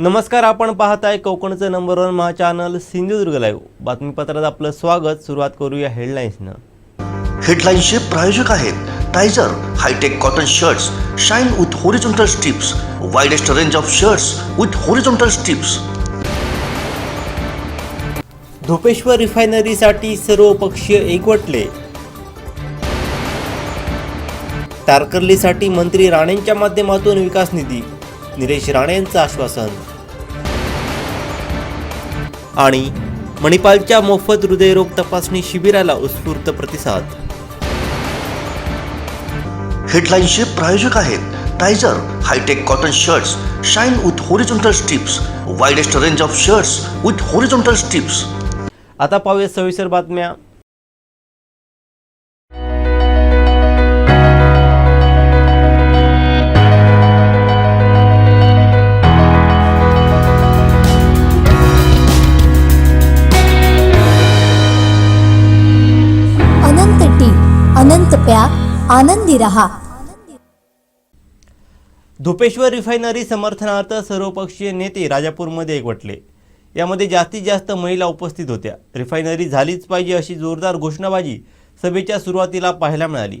नमस्कार, आपण पाहताय कोकणचं नंबर 1 महा चॅनल सिंधुदुर्ग लाईव्ह बातमीपत्रात आपलं स्वागत। सुरुवात करूया हेडलाईन्सनं। हेडलाईन्सचे प्रायोजक आहेत Tyzer hi tech cotton shirts shine with horizontal stripes, widest range of shirts with horizontal stripes. Dhopeshwar रिफायनरीसाठी सर्वपक्षीय एकवटले। तारकर्लीसाठी मंत्री राणेंच्या माध्यमातून विकास निधी, निलेश राणेंचं आश्वासन। आणि मणिपालच्या मोफत हृदयरोग तपासणी शिबिराला उत्स्फूर्त प्रतिसाद। हेडलाईन्सचे प्रायोजक आहेत Tyzer hi tech cotton shirts shine with horizontal stripes, widest range of shirts with horizontal stripes. आता पाहूया सविस्तर बातम्या। अनंत टी, अनंत प्या, आनंदी रहा। धोपेश्वर रिफायनरी समर्थनार्थ सर्वपक्षीय नेते राजापूरमध्ये एकवटले। यामध्ये जास्तीत जास्त महिला उपस्थित होत्या। रिफायनरी झालीच पाहिजे अशी जोरदार घोषणाबाजी सभेच्या सुरुवातीला पाहायला मिळाली।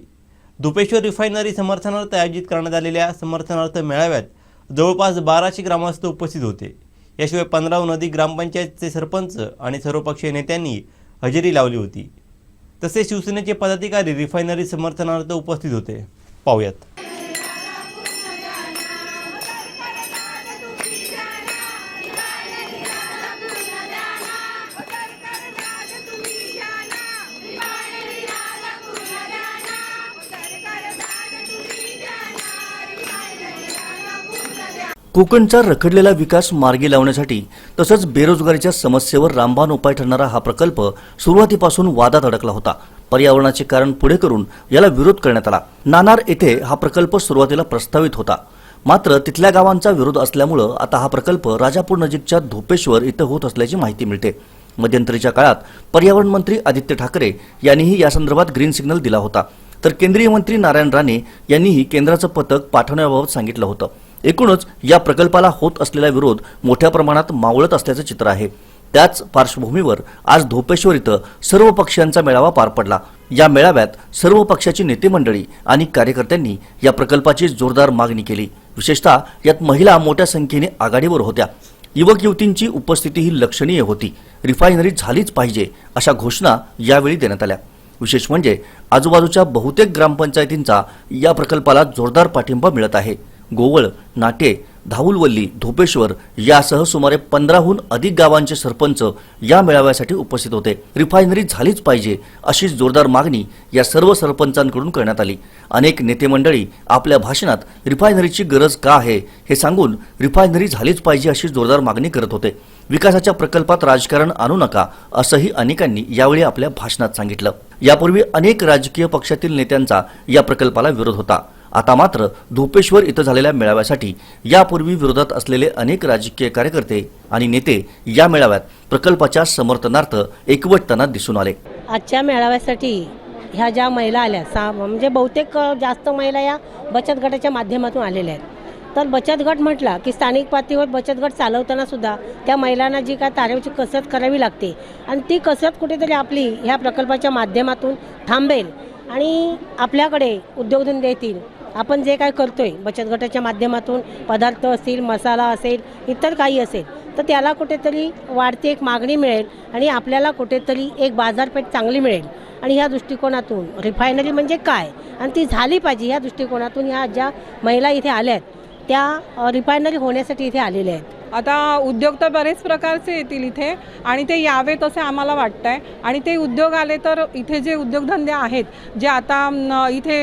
धोपेश्वर रिफायनरी समर्थनार्थ आयोजित करण्यात आलेल्या समर्थनार्थ मेळाव्यात जवळपास 1200 ग्रामस्थ उपस्थित होते। याशिवाय 15हून अधिक ग्रामपंचायतचे सरपंच आणि सर्वपक्षीय नेत्यांनी हजेरी लावली होती। तसेच शिवसेनेचे पदाधिकारी रिफायनरी समर्थनार्थ उपस्थित होते। पाहूयात। कोकणचा रखडलेला विकास मार्गी लावण्यासाठी तसंच बेरोजगारीच्या समस्येवर रामबाण उपाय ठरणारा हा प्रकल्प सुरुवातीपासून वादात अडकला होता। पर्यावरणाचे कारण पुढे करून याला विरोध करण्यात आला। नानार येथे हा प्रकल्प सुरुवातीला प्रस्तावित होता, मात्र तिथल्या गावांचा विरोध असल्यामुळे आता हा प्रकल्प राजापूर नजीकच्या धोपेश्वर इथं होत असल्याची माहिती मिळते। मध्यंतरीच्या काळात पर्यावरण मंत्री आदित्य ठाकरे यांनीही या संदर्भात ग्रीन सिग्नल दिला होता, तर केंद्रीय मंत्री नारायण राणे यांनीही केंद्राचं पथक पाठवण्याबाबत सांगितलं होतं। एकूणच या प्रकल्पाला होत असलेला विरोध मोठ्या प्रमाणात मावळत असल्याचं चित्र आहे। त्याच पार्श्वभूमीवर आज धोपेश्वर इथं सर्व पक्षांचा मेळावा पार पडला। या मेळाव्यात सर्व पक्षाची नेते मंडळी आणि कार्यकर्त्यांनी या प्रकल्पाची जोरदार मागणी केली। विशेषतः यात महिला मोठ्या संख्येने आघाडीवर होत्या। युवक युवतींची उपस्थितीही लक्षणीय होती। रिफायनरी झालीच पाहिजे अशा घोषणा यावेळी देण्यात आल्या। विशेष म्हणजे आजूबाजूच्या बहुतेक ग्रामपंचायतींचा या प्रकल्पाला जोरदार पाठिंबा मिळत आहे। गोवळ, नाटे, धाऊलवल्ली, धोपेश्वर यासह सुमारे 15हून अधिक गावांचे सरपंच या मेळाव्यासाठी उपस्थित होते। रिफायनरी झालीच पाहिजे अशी जोरदार मागणी या सर्व सरपंचांकडून करण्यात आली। अनेक नेते मंडळी आपल्या भाषणात रिफायनरीची गरज का आहे हे सांगून रिफायनरी झालीच पाहिजे अशी जोरदार मागणी करत होते। विकासाच्या प्रकल्पात राजकारण आणू नका असंही अनेकांनी यावेळी आपल्या भाषणात सांगितलं। यापूर्वी अनेक राजकीय पक्षातील नेत्यांचा या प्रकल्पाला विरोध होता। आता मात्र धोपेश्वर इथं झालेल्या मेळाव्यासाठी यापूर्वी विरोधात असलेले अनेक राजकीय कार्यकर्ते आणि नेते या मेळाव्यात प्रकल्पाच्या समर्थनार्थ एकवटताना दिसून आले। आजच्या मेळाव्यासाठी ह्या ज्या महिला आल्या म्हणजे बहुतेक जास्त महिला या बचत गटाच्या माध्यमातून आलेल्या आहेत। तर बचत गट म्हटला की स्थानिक पातळीवर बचत गट चालवताना सुद्धा त्या महिलांना जी काय तारेवरची कसरत करावी लागते आणि ती कसरत कुठेतरी आपली ह्या प्रकल्पाच्या माध्यमातून थांबेल आणि आपल्याकडे उद्योगधंदे येतील। आपण जे काय करतोय बचत गटाच्या माध्यमातून पदार्थ असतील, मसाला असेल, इतर काही असेल, तर त्याला कुठेतरी वाढती एक मागणी मिळेल आणि आपल्याला कुठेतरी एक बाजारपेठ चांगली मिळेल। आणि ह्या दृष्टिकोनातून रिफायनरी म्हणजे काय आणि ती झाली पाहिजे ह्या दृष्टिकोनातून ह्या ज्या महिला इथे आल्या आहेत त्या रिफायनरी होण्यासाठी इथे आलेल्या आहेत। आता उद्योग तर बरेच प्रकारचे येतील इथे आणि ते यावेत असे आम्हाला वाटतंय। आणि ते उद्योग आले तर इथे जे उद्योगधंदे आहेत, जे आता इथे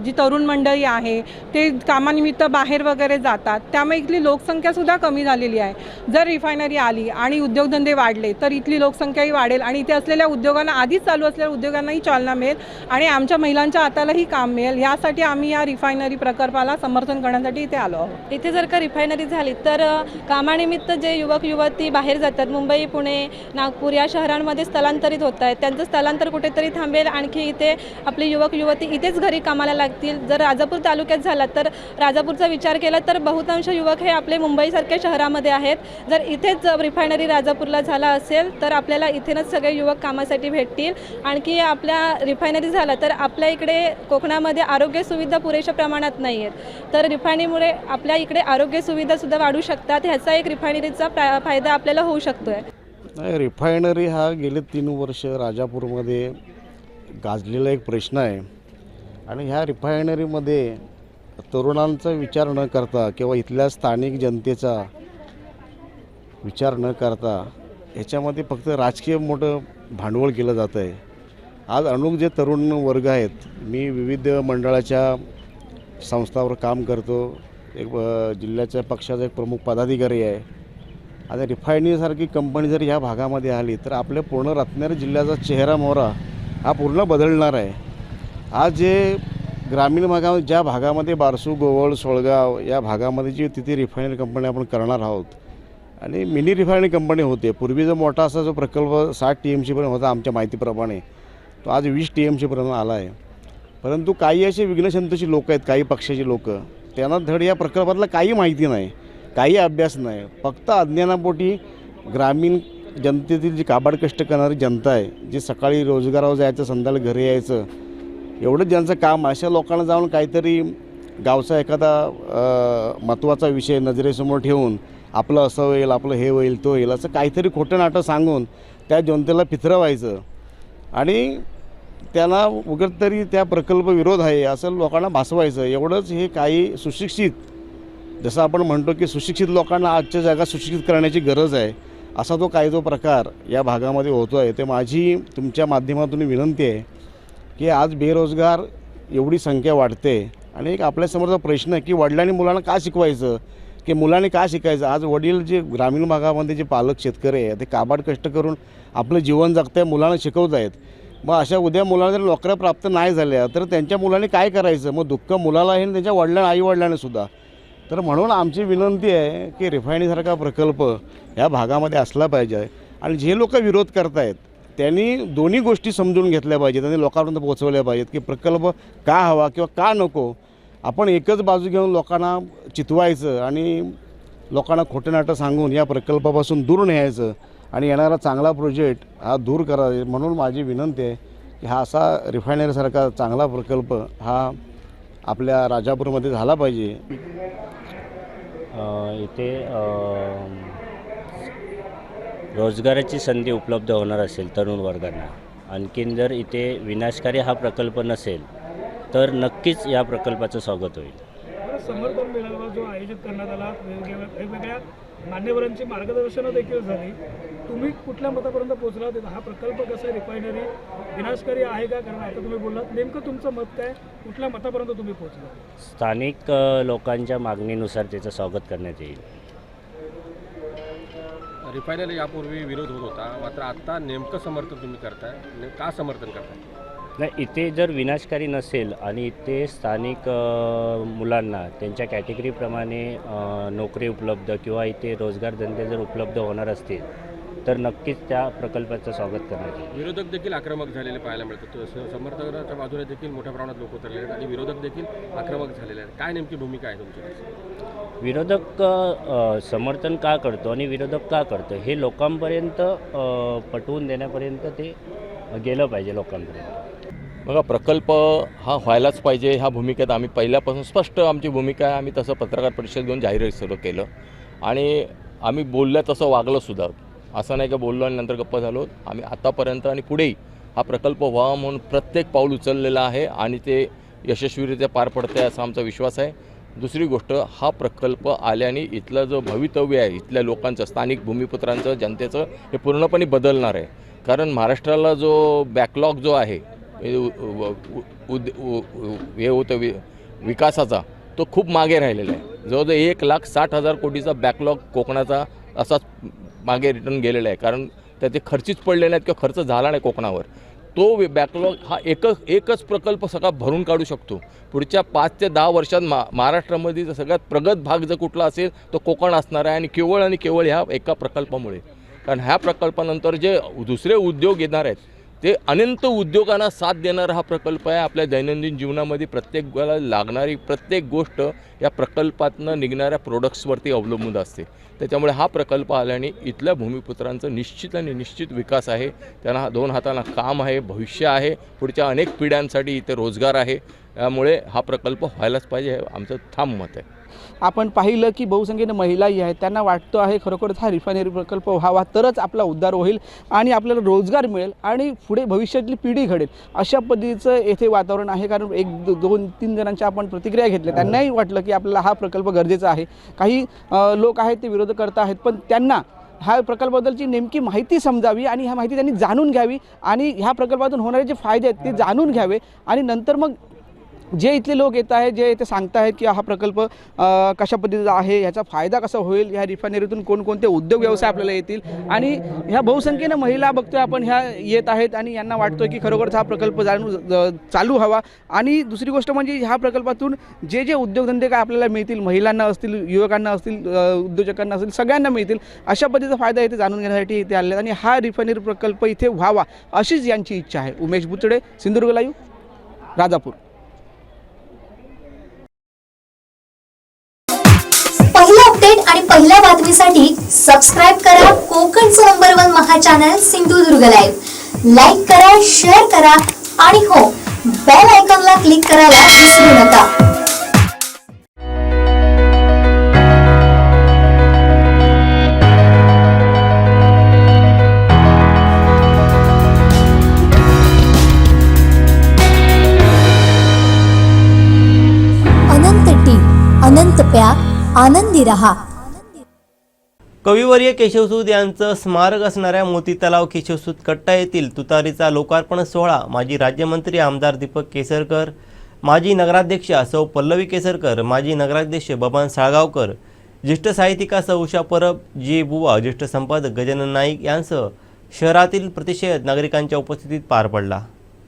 जी तरुण मंडळी आहे ते कामानिमित्त बाहेर वगैरे जातात, त्यामुळे इथली लोकसंख्यासुद्धा कमी झालेली आहे। जर रिफायनरी आली आणि उद्योगधंदे वाढले तर इथली लोकसंख्याही वाढेल आणि इथे असलेल्या उद्योगांना, आधीच चालू असलेल्या उद्योगांनाही चालना मिळेल आणि आमच्या महिलांच्या हातालाही काम मिळेल। यासाठी आम्ही या रिफायनरी प्रकल्पाला समर्थन करण्यासाठी इथे आलो आहोत। इथे जर का रिफायनरी झाली तर कामानिमित्त जे युवक युवती बाहेर जातात, मुंबई, पुणे, नागपूर या शहरांमध्ये स्थलांतरित होत आहेत, त्यांचं स्थलांतर कुठेतरी थांबेल. आणखी इथे आपली युवक युवती इथेच घरी कामाला लागतील. जर राजापूर तालुक्यात झाला तर राजापूरचा विचार केला तर बहुतांश युवक हे आपले मुंबईसारख्या शहरामध्ये आहेत. जर इथेच रिफायनरी राजापूरला झाला असेल तर आपल्याला इथेच सगळे युवक कामासाठी भेटतील. आणखी आपल्या रिफायनरी झाला तर आपल्या इकडे कोकणामध्ये आरोग्य सुविधा पुरेशा प्रमाणात नाही आहेत, तर रिफायनरीमुळे आपल्या इकडे आरोग्य सुविधासुद्धा वाढू शकतात. ह्याचा एक रिफायनरीचा फायदा आपल्याला होऊ शकतो आहे. नाही, रिफायनरी हा गेले 3 वर्ष राजापूरमध्ये गाजलेला एक प्रश्न आहे आणि ह्या रिफायनरीमध्ये तरुणांचा विचार न करता किंवा इथल्या स्थानिक जनतेचा विचार न करता ह्याच्यामध्ये फक्त राजकीय मोठं भांडवल केलं जातं आहे. आज अनेक जे तरुण वर्ग आहेत, मी विविध मंडळाच्या संस्थावर काम करतो, एक जिल्ह्याच्या पक्षाचा एक प्रमुख पदाधिकारी आहे. आता रिफायनरीसारखी कंपनी जर ह्या भागामध्ये आली तर आपल्या पूर्ण रत्नागिरी जिल्ह्याचा चेहरा मोहरा हा पूर्ण बदलणार आहे. आज जे ग्रामीण भागामध्ये ज्या भागामध्ये बारसू, गोवळ, सोळगाव या भागामध्ये जी तिथे रिफायनरी कंपनी आपण करणार आहोत आणि मिनी रिफायनरी कंपनी होते. पूर्वी जो मोठा असा जो प्रकल्प 60 TMC पर्यंत होता आमच्या माहितीप्रमाणे, तो आज 20 TMC पर्यंत आला आहे. परंतु काही असे विघ्नसंतोषी लोक आहेत, काही पक्षाचे लोक, त्यांना धड या प्रकल्पातला काही माहिती नाही, काही अभ्यास नाही. फक्त अज्ञानापोटी ग्रामीण जनतेतील जी काबाड कष्ट करणारी जनता आहे, जी सकाळी रोजगारावर जायचं, संध्याकाळी घरी यायचं, एवढंच ज्यांचं काम, अशा लोकांना जाऊन काहीतरी गावचा एखादा महत्त्वाचा विषय नजरेसमोर ठेवून आपलं असं होईल, आपलं हे होईल, तो होईल, असं काहीतरी खोटं नाटं सांगून त्या जनतेला फिरवायचं आणि त्यांना उगाच तरी त्या प्रकल्प विरोध आहे असं लोकांना भासवायचं. एवढंच हे काही सुशिक्षित, जसं आपण म्हणतो की सुशिक्षित लोकांना आजच्या जगात सुशिक्षित करण्याची गरज आहे, असा तो प्रकार या भागामध्ये होतो आहे. ते माझी तुमच्या माध्यमातून विनंती आहे की आज बेरोजगार एवढी संख्या वाढते आणि एक आपल्यासमोरचा प्रश्न आहे की वडिलांनी मुलांना का शिकवायचं, की मुलांनी का शिकायचं. आज वडील जे ग्रामीण भागामध्ये जे पालक शेतकरी आहे ते काबाड कष्ट करून आपलं जीवन जगत आहे, मुलांना शिकवत आहेत. मग अशा उद्या मुलांना जर नोकऱ्या प्राप्त नाही झाल्या तर त्यांच्या मुलांनी काय करायचं. मग दुःख मुलाला आहे आणि त्यांच्या वडिलांना, आईवडिलांनी सुद्धा. तर म्हणून आमची विनंती आहे की रिफायनरीसारखा प्रकल्प ह्या भागामध्ये असला पाहिजे आणि जे लोक विरोध करत आहेत त्यांनी दोन्ही गोष्टी समजून घेतल्या पाहिजेत आणि लोकांपर्यंत पोहोचवल्या पाहिजेत की प्रकल्प का हवा किंवा का नको. आपण एकच बाजू घेऊन लोकांना चितवायचं आणि लोकांना खोटं नाटं सांगून या प्रकल्पापासून दूर न्यायचं आणि येणारा चांगला प्रोजेक्ट हा दूर करावा. म्हणून माझी विनंती आहे की हा असा रिफायनरीसारखा चांगला प्रकल्प हा आपल्या राजापूरमध्ये झाला पाहिजे. इथे रोजगाराची संधी उपलब्ध होणार असेल तरुण वर्गांना, आणखीन जर इथे विनाशकारी हा प्रकल्प नसेल तर नक्कीच या प्रकल्पाचं स्वागत होईल. समर्थन मेळावा जो आयोजित करण्यात आला, वेगवेगळ्या मान्यवरांची मार्गदर्शनं देखील झाली. तुम्ही कुठल्या मतापर्यंत पोहोचलात, हा प्रकल्प कसा आहे, रिफायनरी विनाशकारी आहे का? कारण आता तुम्ही बोललात, नेमकं तुमचं मत काय, कुठल्या मतापर्यंत तुम्ही पोहोचला? स्थानिक लोकांच्या मागणीनुसार त्याचं स्वागत करण्यात येईल. रिफायनरी यापूर्वी विरोध होत होता, मात्र आता नेमकं समर्थन तुम्ही करताय, का समर्थन करताय? नाही, इथे जर विनाशकारी नसेल आणि इथे स्थानिक मुलांना त्यांच्या कॅटेगरीप्रमाणे नोकरी उपलब्ध किंवा इथे रोजगार धंदे जर उपलब्ध होणार असतील तर नक्कीच त्या प्रकल्पाचं स्वागत करण्यात येईल. विरोधक देखील आक्रमक झालेले पाहायला मिळतात. समर्थकांच्या बाजूने देखील मोठ्या प्रमाणात लोक उतरलेले आहेत आणि विरोधक देखील आक्रमक झालेले आहेत. काय नेमकी भूमिका आहे तुमची? विरोधक समर्थन का करतो आणि विरोधक का करतो हे लोकांपर्यंत पटवून देण्यापर्यंत ते गेलं पाहिजे लोकांपर्यंत. बघा, प्रकल्प हा व्हायलाच पाहिजे ह्या भूमिकेत आम्ही पहिल्यापासून स्पष्ट आमची भूमिका आहे. आम्ही तसं पत्रकार परिषद घेऊन जाहीर सुरू केलं आणि आम्ही बोलल्या तसं वागलोसुद्धा. असं नाही का बोललो आणि नंतर गप्प झालो. आम्ही आतापर्यंत आणि पुढेही हा प्रकल्प व्हावा म्हणून प्रत्येक पाऊल उचललेलं आहे आणि ते यशस्वीरित्या पार पडते असा आमचा विश्वास आहे. दुसरी गोष्ट, हा प्रकल्प आल्याने इथलं जो भवितव्य आहे इथल्या लोकांचं, स्थानिक भूमिपुत्रांचं, जनतेचं, हे पूर्णपणे बदलणार आहे. कारण महाराष्ट्राला जो बॅकलॉग जो आहे हे होतं विकासाचा, तो खूप मागे राहिलेला आहे. जवळजवळ 1,60,000 कोटीचा बॅकलॉग कोकणाचा असाच मागे रिटर्न गेलेला आहे. कारण त्याचे खर्चीच पडले नाहीत किंवा खर्च झाला नाही कोकणावर. तो बॅकलॉग हा एकच प्रकल्प सगळा भरून काढू शकतो. पुढच्या 5 ते 10 वर्षात महाराष्ट्रामध्ये जर सगळ्यात प्रगत भाग जर कुठला असेल तो कोकण असणार आहे, आणि केवळ ह्या एका प्रकल्पामुळे. कारण ह्या प्रकल्पानंतर जे दुसरे उद्योग येणार आहेत ते अनंत उद्योगांना साथ देणारा हा प्रकल्प आहे. आपल्या दैनंदिन जीवनामध्ये प्रत्येक वेळेला लागणारी प्रत्येक गोष्ट या प्रकल्पातनं निघणाऱ्या प्रोडक्ट्सवरती अवलंबून असते. त्याच्यामुळे हा प्रकल्प आल्याने इथल्या भूमिपुत्रांचं निश्चित विकास आहे. त्यांना 2 हातांना काम आहे, भविष्य आहे, पुढच्या अनेक पिढ्यांसाठी इथे रोजगार आहे. त्यामुळे हा प्रकल्प व्हायलाच पाहिजे हे आमचं ठाम मत आहे. आपण पाहिलं की बहुसंख्येने महिलाही आहेत, त्यांना वाटतं आहे खरोखरच हा रिफायनरी प्रकल्प व्हावा तरच आपला उद्धार होईल आणि आपल्याला रोजगार मिळेल आणि पुढे भविष्यातली पिढी घडेल अशा पद्धतीचं येथे वातावरण आहे. कारण 1-2-3 जणांच्या आपण प्रतिक्रिया घेतल्या, त्यांनाही वाटलं की आपल्याला हा प्रकल्प गरजेचा आहे. काही लोक आहेत ते विरोध करत आहेत, पण त्यांना ह्या प्रकल्पाबद्दलची नेमकी माहिती समजावी आणि ह्या माहिती त्यांनी जाणून घ्यावी आणि ह्या प्रकल्पातून होणारे जे फायदे आहेत ते जाणून घ्यावे आणि नंतर मग जे इथले लोक येत आहेत, जे इथे सांगत आहेत की हा प्रकल्प कशा पद्धतीचा आहे, ह्याचा फायदा कसा होईल, ह्या रिफायनरीतून कोणकोणते उद्योग व्यवसाय आपल्याला येतील आणि ह्या बहुसंख्येनं महिला बघतोय आपण ह्या येत आहेत आणि यांना वाटतोय की खरोखरच हा प्रकल्प चालू हवा. आणि दुसरी गोष्ट म्हणजे ह्या प्रकल्पातून जे उद्योगधंदे काय आपल्याला मिळतील, महिलांना असतील, युवकांना असतील, उद्योजकांना असतील, सगळ्यांना मिळतील अशा पद्धतीचा फायदा इथे जाणून घेण्यासाठी इथे आले आणि हा रिफायनरी प्रकल्प इथे व्हावा अशीच यांची इच्छा आहे. उमेश बुचडे, सिंधुदुर्ग लाईव्ह, राजापूर. पहिला अपडेट आणि पहिल्या बातमीसाठी सबस्क्राईब करा कोकणचं नंबर 1 महा चॅनल सिंधुदुर्ग लाईव्ह. लाईक करा, शेअर करा आणि हो, बेल आयकॉनला क्लिक करायला विसरू नका. अनंत टी, अनंत प्यार, आनंदी रहा. कविवर्य केशवसूत यांचं स्मारक असणाऱ्या मोती तलाव केशवसूत कट्टा येथील तुतारीचा लोकार्पण सोहळा माजी राज्यमंत्री आमदार दीपक केसरकर, माजी नगराध्यक्षा सौ पल्लवी केसरकर, माजी नगराध्यक्ष बबन साळगावकर, ज्येष्ठ साहित्यिका सौ उषा परब, जी बुवा, ज्येष्ठ संपादक गजानन नाईक यांसह शहरातील प्रतिषेध नागरिकांच्या उपस्थितीत पार पडला.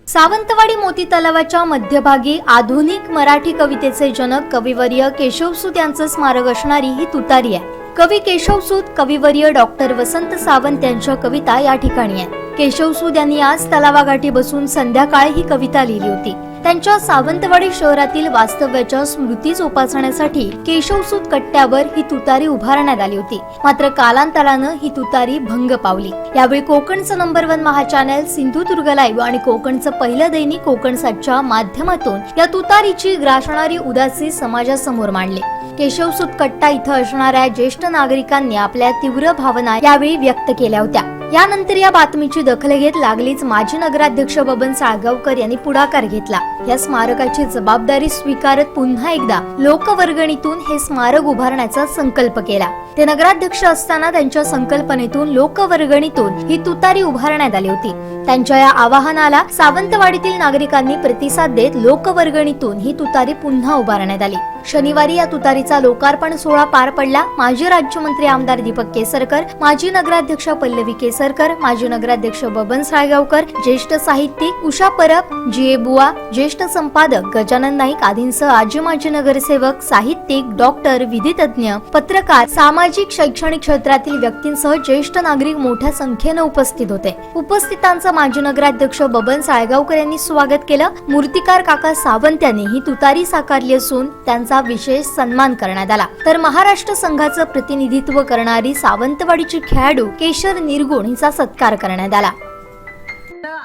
सावंतवाडी मोती तलावाच्या मध्यभागी आधुनिक मराठी कवितेचे जनक कविवर्य केशवसूत यांचं स्मारक असणारी ही तुतारी आहे. कवी केशवसूत, कविवर्य डॉक्टर वसंत सावंत यांच्या कविता या ठिकाणी आहेत. केशवसूत यांनी आज तलावागाठी बसून संध्याकाळी ही कविता लिहिली होती. त्यांच्या सावंतवाडी शहरातील वास्तव्याच्या स्मृती जोपासण्यासाठी केशवसूत कट्ट्यावर ही तुतारी उभारण्यात आली होती. मात्र कालांतरानं ही तुतारी भंग पावली. यावेळी कोकणचं नंबर 1 महा चॅनल सिंधुदुर्ग लाईव्ह आणि कोकणचं पहिलं दैनिक कोकणसाठच्या माध्यमातून या तुतारीची ग्रासणारी उदासी समाजासमोर मांडली. केशवसूत कट्टा इथं असणाऱ्या ज्येष्ठ नागरिकांनी आपल्या तीव्र भावना यावेळी व्यक्त केल्या होत्या. यानंतर या बातमीची दखल घेत लागलीच माजी नगराध्यक्ष बबन साळगावकर यांनी पुढाकार घेतला. या स्मारकाची जबाबदारी स्वीकारत पुन्हा एकदा लोकवर्गणीतून हे स्मारक उभारण्याचा संकल्प केला. ते नगराध्यक्ष असताना त्यांच्या संकल्पनेतून लोकवर्गणीतून ही तुतारी उभारण्यात आली होती. त्यांच्या या आवाहनाला सावंतवाडीतील नागरिकांनी प्रतिसाद देत लोकवर्गणीतून ही तुतारी पुन्हा उभारण्यात आली. शनिवारी या तुतारीचा लोकार्पण सोहळा पार पडला. माजी राज्यमंत्री आमदार दीपक केसरकर, माजी नगराध्यक्ष पल्लवी केसरकर, माजी नगराध्यक्ष बबन साळगावकर, ज्येष्ठ साहित्यिक उषा परब, जी बुवा, ज्येष्ठ संपादक गजानन नाईक आदींसह आजी माजी नगरसेवक, साहित्यिक, डॉक्टर, विधितज्ञ, पत्रकार, सामाजिक शैक्षणिक क्षेत्रातील व्यक्तींसह ज्येष्ठ नागरिक मोठ्या संख्येने उपस्थित होते. उपस्थितांचं माजी नगराध्यक्ष बबन साळगावकर यांनी स्वागत केलं. मूर्तिकार काका सावंत यांनी ही तुतारी साकारली असून त्यांचा विशेष सन्मान करण्यात आला. तर महाराष्ट्र संघाचं प्रतिनिधित्व करणारी सावंतवाडीची खेळाडू केशर निरगुण हिचा सत्कार करण्यात आला.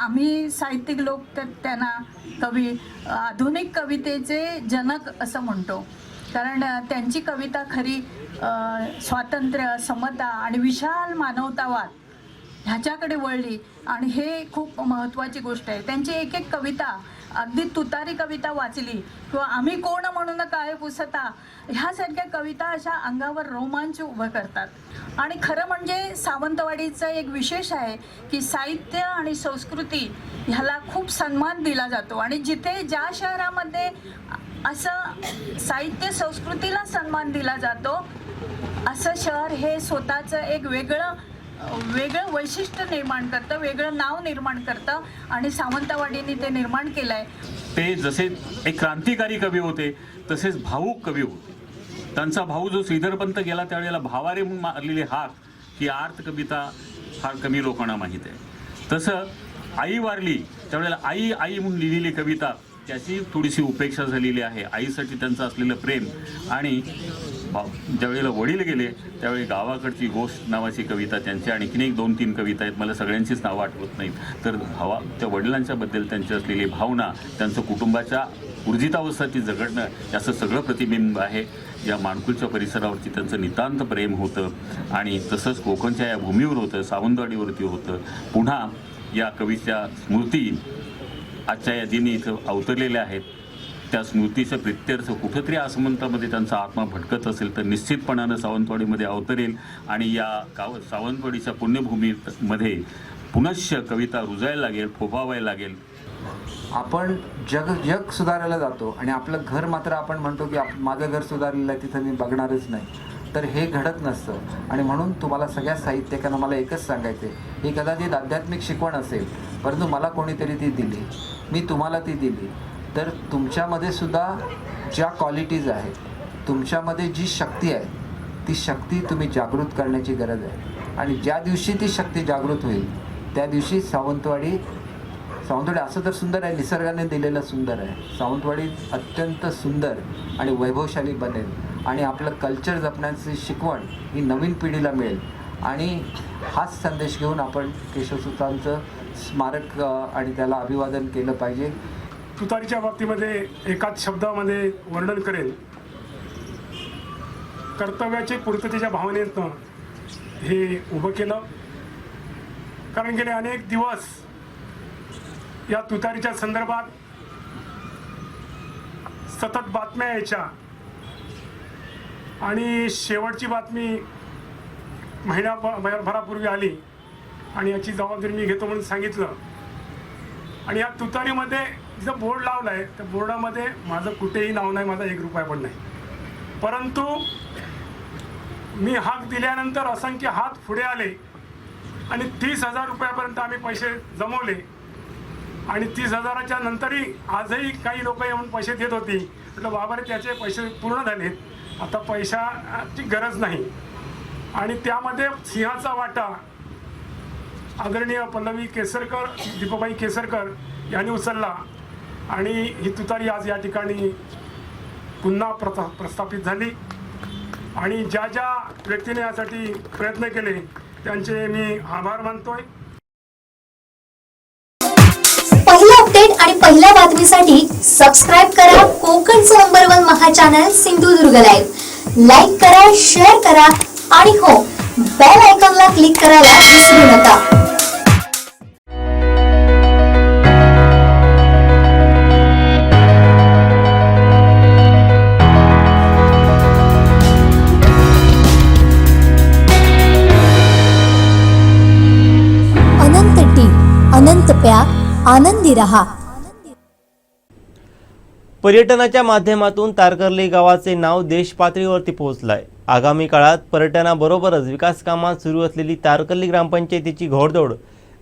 आम्ही साहित्यिक लोक तर त्यांना कवी, आधुनिक कवितेचे जनक असं म्हणतो. कारण त्यांची कविता खरी स्वातंत्र्य, समता आणि विशाल मानवतावाद ह्याच्याकडे वळली आणि हे खूप महत्त्वाची गोष्ट आहे. त्यांची एक एक कविता, अगदी तुतारी कविता वाचली किंवा आम्ही कोण म्हणून काय पुसता, ह्यासारख्या कविता अशा अंगावर रोमांच उभं करतात. आणि खरं म्हणजे सावंतवाडीचं एक विशेष आहे की साहित्य आणि संस्कृती ह्याला खूप सन्मान दिला जातो. आणि जिथे ज्या शहरामध्ये असं साहित्य संस्कृतीला सन्मान दिला जातो असं शहर हे स्वतःचं एक वेगळं वेगळं वैशिष्ट्य निर्माण करतं, वेगळं नाव निर्माण करतं आणि सावंतवाडीने ते निर्माण केलं आहे. ते जसे एक क्रांतिकारी कवी होते तसेच भावूक कवी होते. त्यांचा भाऊ जो श्रीधरपंत गेला त्यावेळेला भावारे म्हणून मारलेली हाक ही आर्त कविता फार कमी लोकांना माहीत आहे. तसं आई वारली त्यावेळेला आई आई म्हणून लिहिलेली कविता त्याची थोडीशी उपेक्षा झालेली आहे. आईसाठी त्यांचं असलेलं प्रेम. आणि ज्यावेळेला वडील गेले त्यावेळी गावाकडची गोष्ट नावाची कविता त्यांची, आणखीन एक 2-3 कविता आहेत, मला सगळ्यांचीच नावं आठवत नाहीत. तर त्या वडिलांच्याबद्दल त्यांची असलेली भावना, त्यांचं कुटुंबाच्या ऊर्जितावस्थेची जगणं याचं सगळं प्रतिबिंब आहे. या माणकुलच्या परिसरावरती त्यांचं नितांत प्रेम होतं आणि तसंच कोकणच्या या भूमीवर होतं, सावंतवाडीवरती होतं. पुन्हा या कवीच्या स्मृती आजच्या या दिनी इथं अवतरलेल्या आहेत. त्या स्मृतीचं प्रित्यर्थ कुठंतरी आसमंतामध्ये त्यांचा आत्मा भटकत असेल तर निश्चितपणानं सावंतवाडीमध्ये अवतरेल आणि या सावंतवाडीच्या पुण्यभूमीमध्ये पुनश्च कविता रुजायला लागेल, फोफावायला लागेल. आपण जग सुधारायला जातो आणि आपलं घर मात्र आपण म्हणतो की माझं घर सुधारलेलं आहे, तिथं मी बघणारच नाही. तर हे घडत नसतं. आणि म्हणून तुम्हाला सगळ्या साहित्यिकांना मला एकच सांगायचं आहे, ही कदाचित आध्यात्मिक शिकवण असेल, परंतु मला कोणीतरी ती दिली, मी तुम्हाला ती दिली. तर तुमच्यामध्ये सुद्धा ज्या क्वालिटीज आहेत, तुमच्यामध्ये जी शक्ती आहे, ती शक्ती तुम्ही जागृत करण्याची गरज आहे. आणि ज्या दिवशी ती शक्ती जागृत होईल त्या दिवशी सावंतवाडी असं तर सुंदर आहे, निसर्गाने दिलेलं सुंदर आहे. सावंतवाडी अत्यंत सुंदर आणि वैभवशाली बनेल आणि आपलं कल्चर जपण्याची शिकवण ही नवीन पिढीला मिळेल. आणि हाच संदेश घेऊन आपण केशवसुतांचं स्मारक आणि त्याला अभिवादन केलं पाहिजे. तुतारीच्या बाबतीमध्ये एकाच शब्दामध्ये वर्णन करेल, कर्तव्याचे पूर्ततेच्या भावनेतनं हे उभं केलं. कारण गेले अनेक दिवस या तुतारीच्या संदर्भात सतत बातम्या यायच्या आणि शेवटची बातमी महिन्याभरापूर्वी आली आणि याची जबाबदारी मी घेतो म्हणून सांगितलं. आणि या तुतारीमध्ये जो बोर्ड लावला आहे त्या बोर्डामध्ये माझं कुठेही नाव नाही, माझा 1 रुपया पण नाही. परंतु मी हाक दिल्यानंतर असंख्य हात पुढे आले आणि 30,000 रुपयापर्यंत आम्ही पैसे जमवले. आणि 30,000च्या नंतरही आजही काही लोक येऊन पैसे देत होती. म्हटलं बाबा रे, त्याचे पैसे पूर्ण झालेत, आता पैशाची गरज नाही. आणि त्यामध्ये सिंहाचा वाटा आदरणीय पल्लवी केसरकर, दीपाबाई केसरकर यांनी उचलला आणि ही तुतारी आज या ठिकाणी पुन्हा प्रस्थापित झाली. आणि ज्या ज्या व्यक्तीने यासाठी प्रयत्न केले त्यांचे मी आभार मानतोय. पहिला अपडेट आणि पहिल्या बातमीसाठी सबस्क्राईब करा कोकणचं नंबर 1 महा चॅनल सिंधुदुर्ग लाईव्ह. लाईक करा, शेअर करा आणि हो, बेल आयकॉनला क्लिक करायला विसरू नका. अनंत टी, अनंत प्या, आनंदी रहा. पर्यटनाच्या माध्यमातून तारकर्ली गावाचे नाव देश पातळीवरती पोहोचलं आहे. आगामी काळात पर्यटनाबरोबरच विकास कामात सुरू असलेली तारकर्ली ग्रामपंचायतीची घोडदौड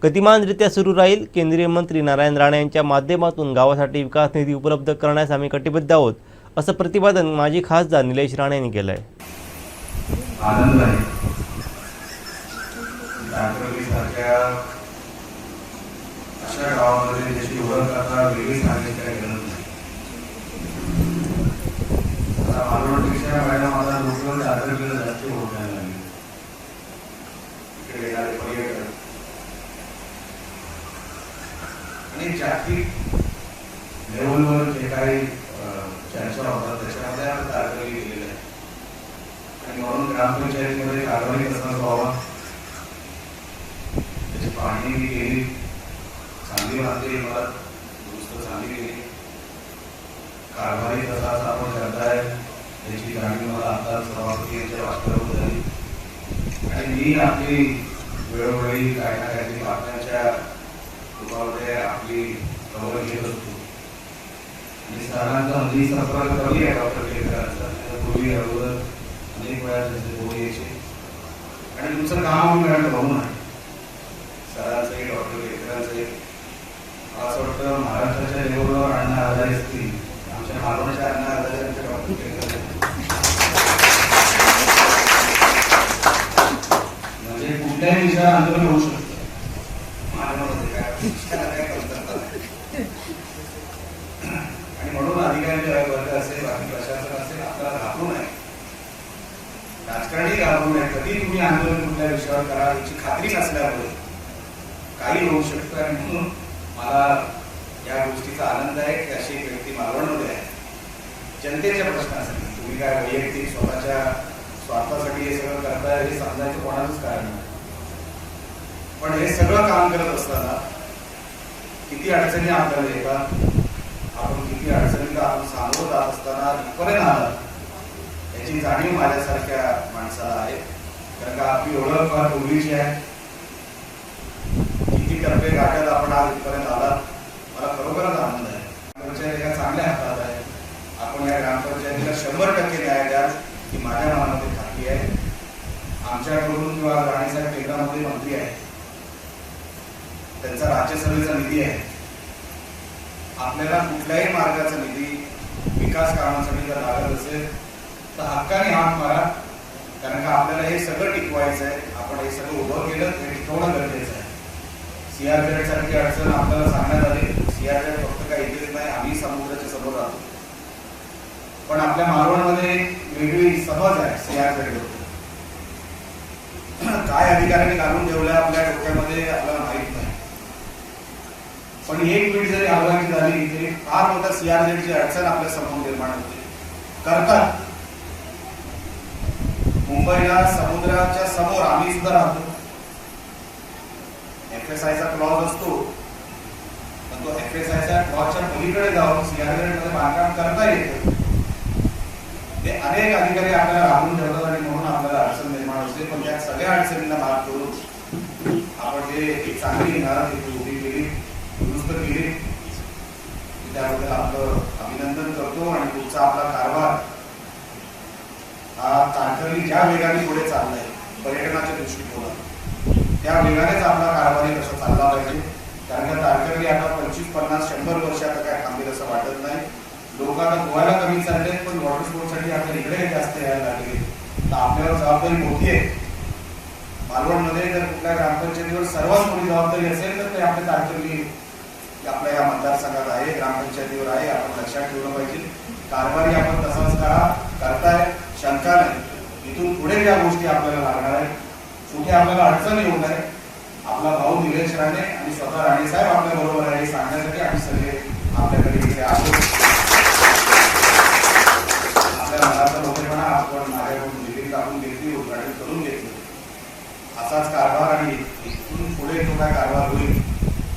गतिमानरित्या सुरू राहील. केंद्रीय मंत्री नारायण राणे यांच्या माध्यमातून गावासाठी विकास निधी उपलब्ध करण्यास आम्ही कटिबद्ध आहोत, असं प्रतिपादन माजी खासदार निलेश राणे यांनी केलं आहे. आनंद आहे तारकर्लीसारख्या अशा गावामध्ये ज्याची ओळख आता वेगळी सांगायची काही गरज नाही. आता मालवणपेक्षा व्हायला माझा लोक तारकर्लीला जास्त ओळखायला लागले. इकडे येणारे पर्यटक आणि जागतिक लेवलवर जे काही चर्चा होतात त्याच्यामध्ये आता तारकर्ली गेलेलं आहे. आणि म्हणून ग्रामपंचायतीमध्ये कारवाई कसा व्हावा त्याची पाहणी मी केली. चांगली बांधली इमारत, दुरुस्त चांगली केली. कारभारी कसा आपण करताय त्याची जाणीव मला आता सभापती यांच्या वास्तवावर झाली. आणि मी आपली वेळोवेळी काही ना काहीतरी बातम्यांच्या रूपामध्ये आपली खबर घेत असतो. आणि स्थानाचा हल्ली संपर्क कमी आहे डॉक्टर केकरांचा. पूर्वी अगोदर अनेक वेळा त्यांचे बोल यायचे आणि तुमचं काम आम्ही मॅडम बघून आहे सरांचंही डॉक्टर केतकरांचंही. मला असं वाटतं महाराष्ट्राच्या लेवलवर अण्णा हजारे असतील, आमच्या मालवणच्या अण्णा हजारे आमच्या डॉक्टर केतकर म्हणजे कुठल्याही विषयावर आंदोलन होऊ शकतं माझ्या मते काय कल्पना नाही. आणि म्हणून अधिकारी वर्ग असेल बाकी प्रशासन असेल आपल्याला घाबरू नये, राजकारणी घाबरू नये. कधी तुम्ही आंदोलन कुठल्या विषयावर करा याची खात्री नसल्यामुळे काही होऊ शकतं. आणि म्हणून मला या गोष्टीचा आनंद आहे की अशी एक व्यक्ती मालवणमध्ये आहे जनतेच्या प्रश्नासाठी. तुम्ही काय वैयक्तिक स्वतःच्या स्वार्थासाठी हे सगळं करताय हे समजायचं कोणाचंच कारण नाही. पण हे सगळं काम करत असताना किती अडचणी आपल्याला येतात, आपण किती अडचणीला आपण सामोरं जात असताना इथपर्यंत आला याची जाणीव माझ्यासारख्या माणसाला आहे. कारण का आपली ओळख फार पूर्वीची आहे. किती टप्पे गाठत आपण आज इथपर्यंत आला, मला खरोखरच आनंद आहे. ग्रामपंचायत एका चांगल्या हातात आहे. आपण या ग्रामपंचायतीला 100% न्याय द्याल ही माझ्या मनामध्ये खात्री आहे. आमच्याकडून किंवा राणीसाहेब केंद्रामध्ये मंत्री आहे, त्यांचा राज्यसभेचा निधी आहे. आपल्याला कुठल्याही मार्गाचा निधी विकास कामासाठी जर लागत असेल तर हक्काने हात मारा. कारण का आपल्याला हे सगळं टिकवायचं आहे. आपण हे सगळं उभं केलं हे टिकवणं गरजेचं आहे. सीआरझेड सारखी अडचण आपल्याला सांगण्यात आली. सीआरझेड फक्त काही इथेच नाही, आम्ही समुद्राच्या समोर राहतो. पण आपल्या मालवणमध्ये वेगळी समज आहे सीआरझेड काय अधिकाऱ्यांनी घालून ठेवलं आपल्या डोक्यामध्ये आपल्याला माहित नाही. पण एक मिनिट जरी हलवायची झाली तरी फार मोठा सीआरझेडची अडचण आपल्या समोर निर्माण होते. करतात मुंबईला समुद्राच्या समोर आम्ही सुद्धा राहतो. FSIचा क्लॉज असतो, पण तो FSIच्या क्लॉजच्या पलीकडे जाऊन सीआरझेड मध्ये बांधकाम करता येतं. ते अनेक अधिकारी आपल्याला राहून ठेवतात आणि म्हणून आपल्याला अडचण निर्माण होते. पण त्या सगळ्या अडचणींना मात करून आपण जे एक चांगली इमारत उभी केली, दुरुस्त केली, त्याबद्दल आपलं अभिनंदन करतो. आणि पुढचा आपला कारभार हा तांत्रिक ज्या वेगाने पुढे चाललाय पर्यटनाच्या दृष्टिकोनात त्या वेगानेच आपला कारभारी कसा चालला पाहिजे. कारण का तारकर्ली आता 25, 50, 100 वर्ष आता काय थांबेल असं वाटत नाही. लोक आता गोव्याला कमी चालले, पण वॉटर स्पोर्टसाठी आपल्या इकडे जास्त यायला लागले. तर आपल्याला जबाबदारी मोठी आहे. मालवणमध्ये जर कुठल्या ग्रामपंचायतीवर सर्वात मोठी जबाबदारी असेल तर ते आपल्या तारकर्ली आपल्या या मतदारसंघात आहे, ग्रामपंचायतीवर आहे. आपण लक्षात ठेवलं पाहिजे. कारभारी आपण तसाच करा, करताय, शंका नाही. इथून पुढे ज्या गोष्टी आपल्याला लागणार आहेत, कुठे आपल्याला अडचण येऊ नये, आपला भाऊ निलेश राणे आणि स्वतः राणेसाहेब आपल्या बरोबर आहे हे सांगण्यासाठी आम्ही सगळे आपल्याकडे इथे आहोत. आपल्या मनाचा मोठेपणा आपण माझ्याकडून दिल्ली टाकून घेतली, उद्घाटन करून घेतलं. असाच कारभार आणि इथून पुढे जो काय कारभार होईल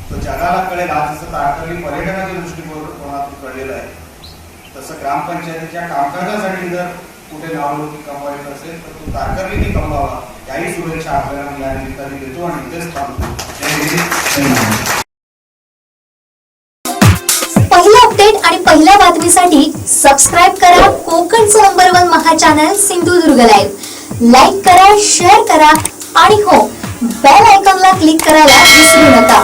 तो जगाला कळेल. आज जसं तारकर्ली पर्यटनाच्या दृष्टिकोनातून कळलेलं आहे, तसं ग्रामपंचायतीच्या कामकाजासाठी जर कुठे नावलौकिक कमवायचं असेल तर तो तारकर्लीने कमवावा. याही शुभेच्छा आपल्याला या निमित्ताने देतो आणि इथेच थांबतो. पहिला अपडेट आणि पहिल्या बातमीसाठी सबस्क्राईब करा कोकणचं नंबर 1 महा चॅनल सिंधुदुर्ग लाईव्ह. लाईक करा, शेअर करा आणि हो, बेल आयकॉनला क्लिक करायला विसरू नका.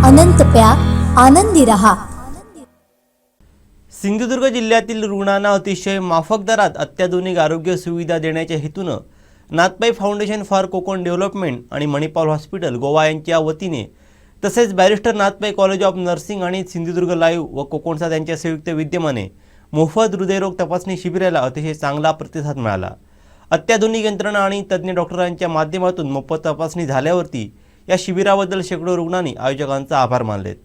अनंत प्यार, आनंदी रहा. सिंधुदुर्ग जिल्ह्यातील रुग्णांना अतिशय माफक दरात अत्याधुनिक आरोग्य सुविधा देण्याच्या हेतूनं नाथपाई फाउंडेशन फॉर कोकण डेव्हलपमेंट आणि मणिपाल हॉस्पिटल गोवा यांच्या वतीने तसेच बॅरिस्टर नाथपाई कॉलेज ऑफ नर्सिंग आणि सिंधुदुर्ग लाईव्ह व कोकणसाद यांच्या संयुक्त विद्यमाने मोफत हृदयरोग तपासणी शिबिराला अतिशय चांगला प्रतिसाद मिळाला. अत्याधुनिक यंत्रणा आणि तज्ज्ञ डॉक्टरांच्या माध्यमातून मोफत तपासणी झाल्यावरती या शिबिराबद्दल शेकडो रुग्णांनी आयोजकांचा आभार मानलेत.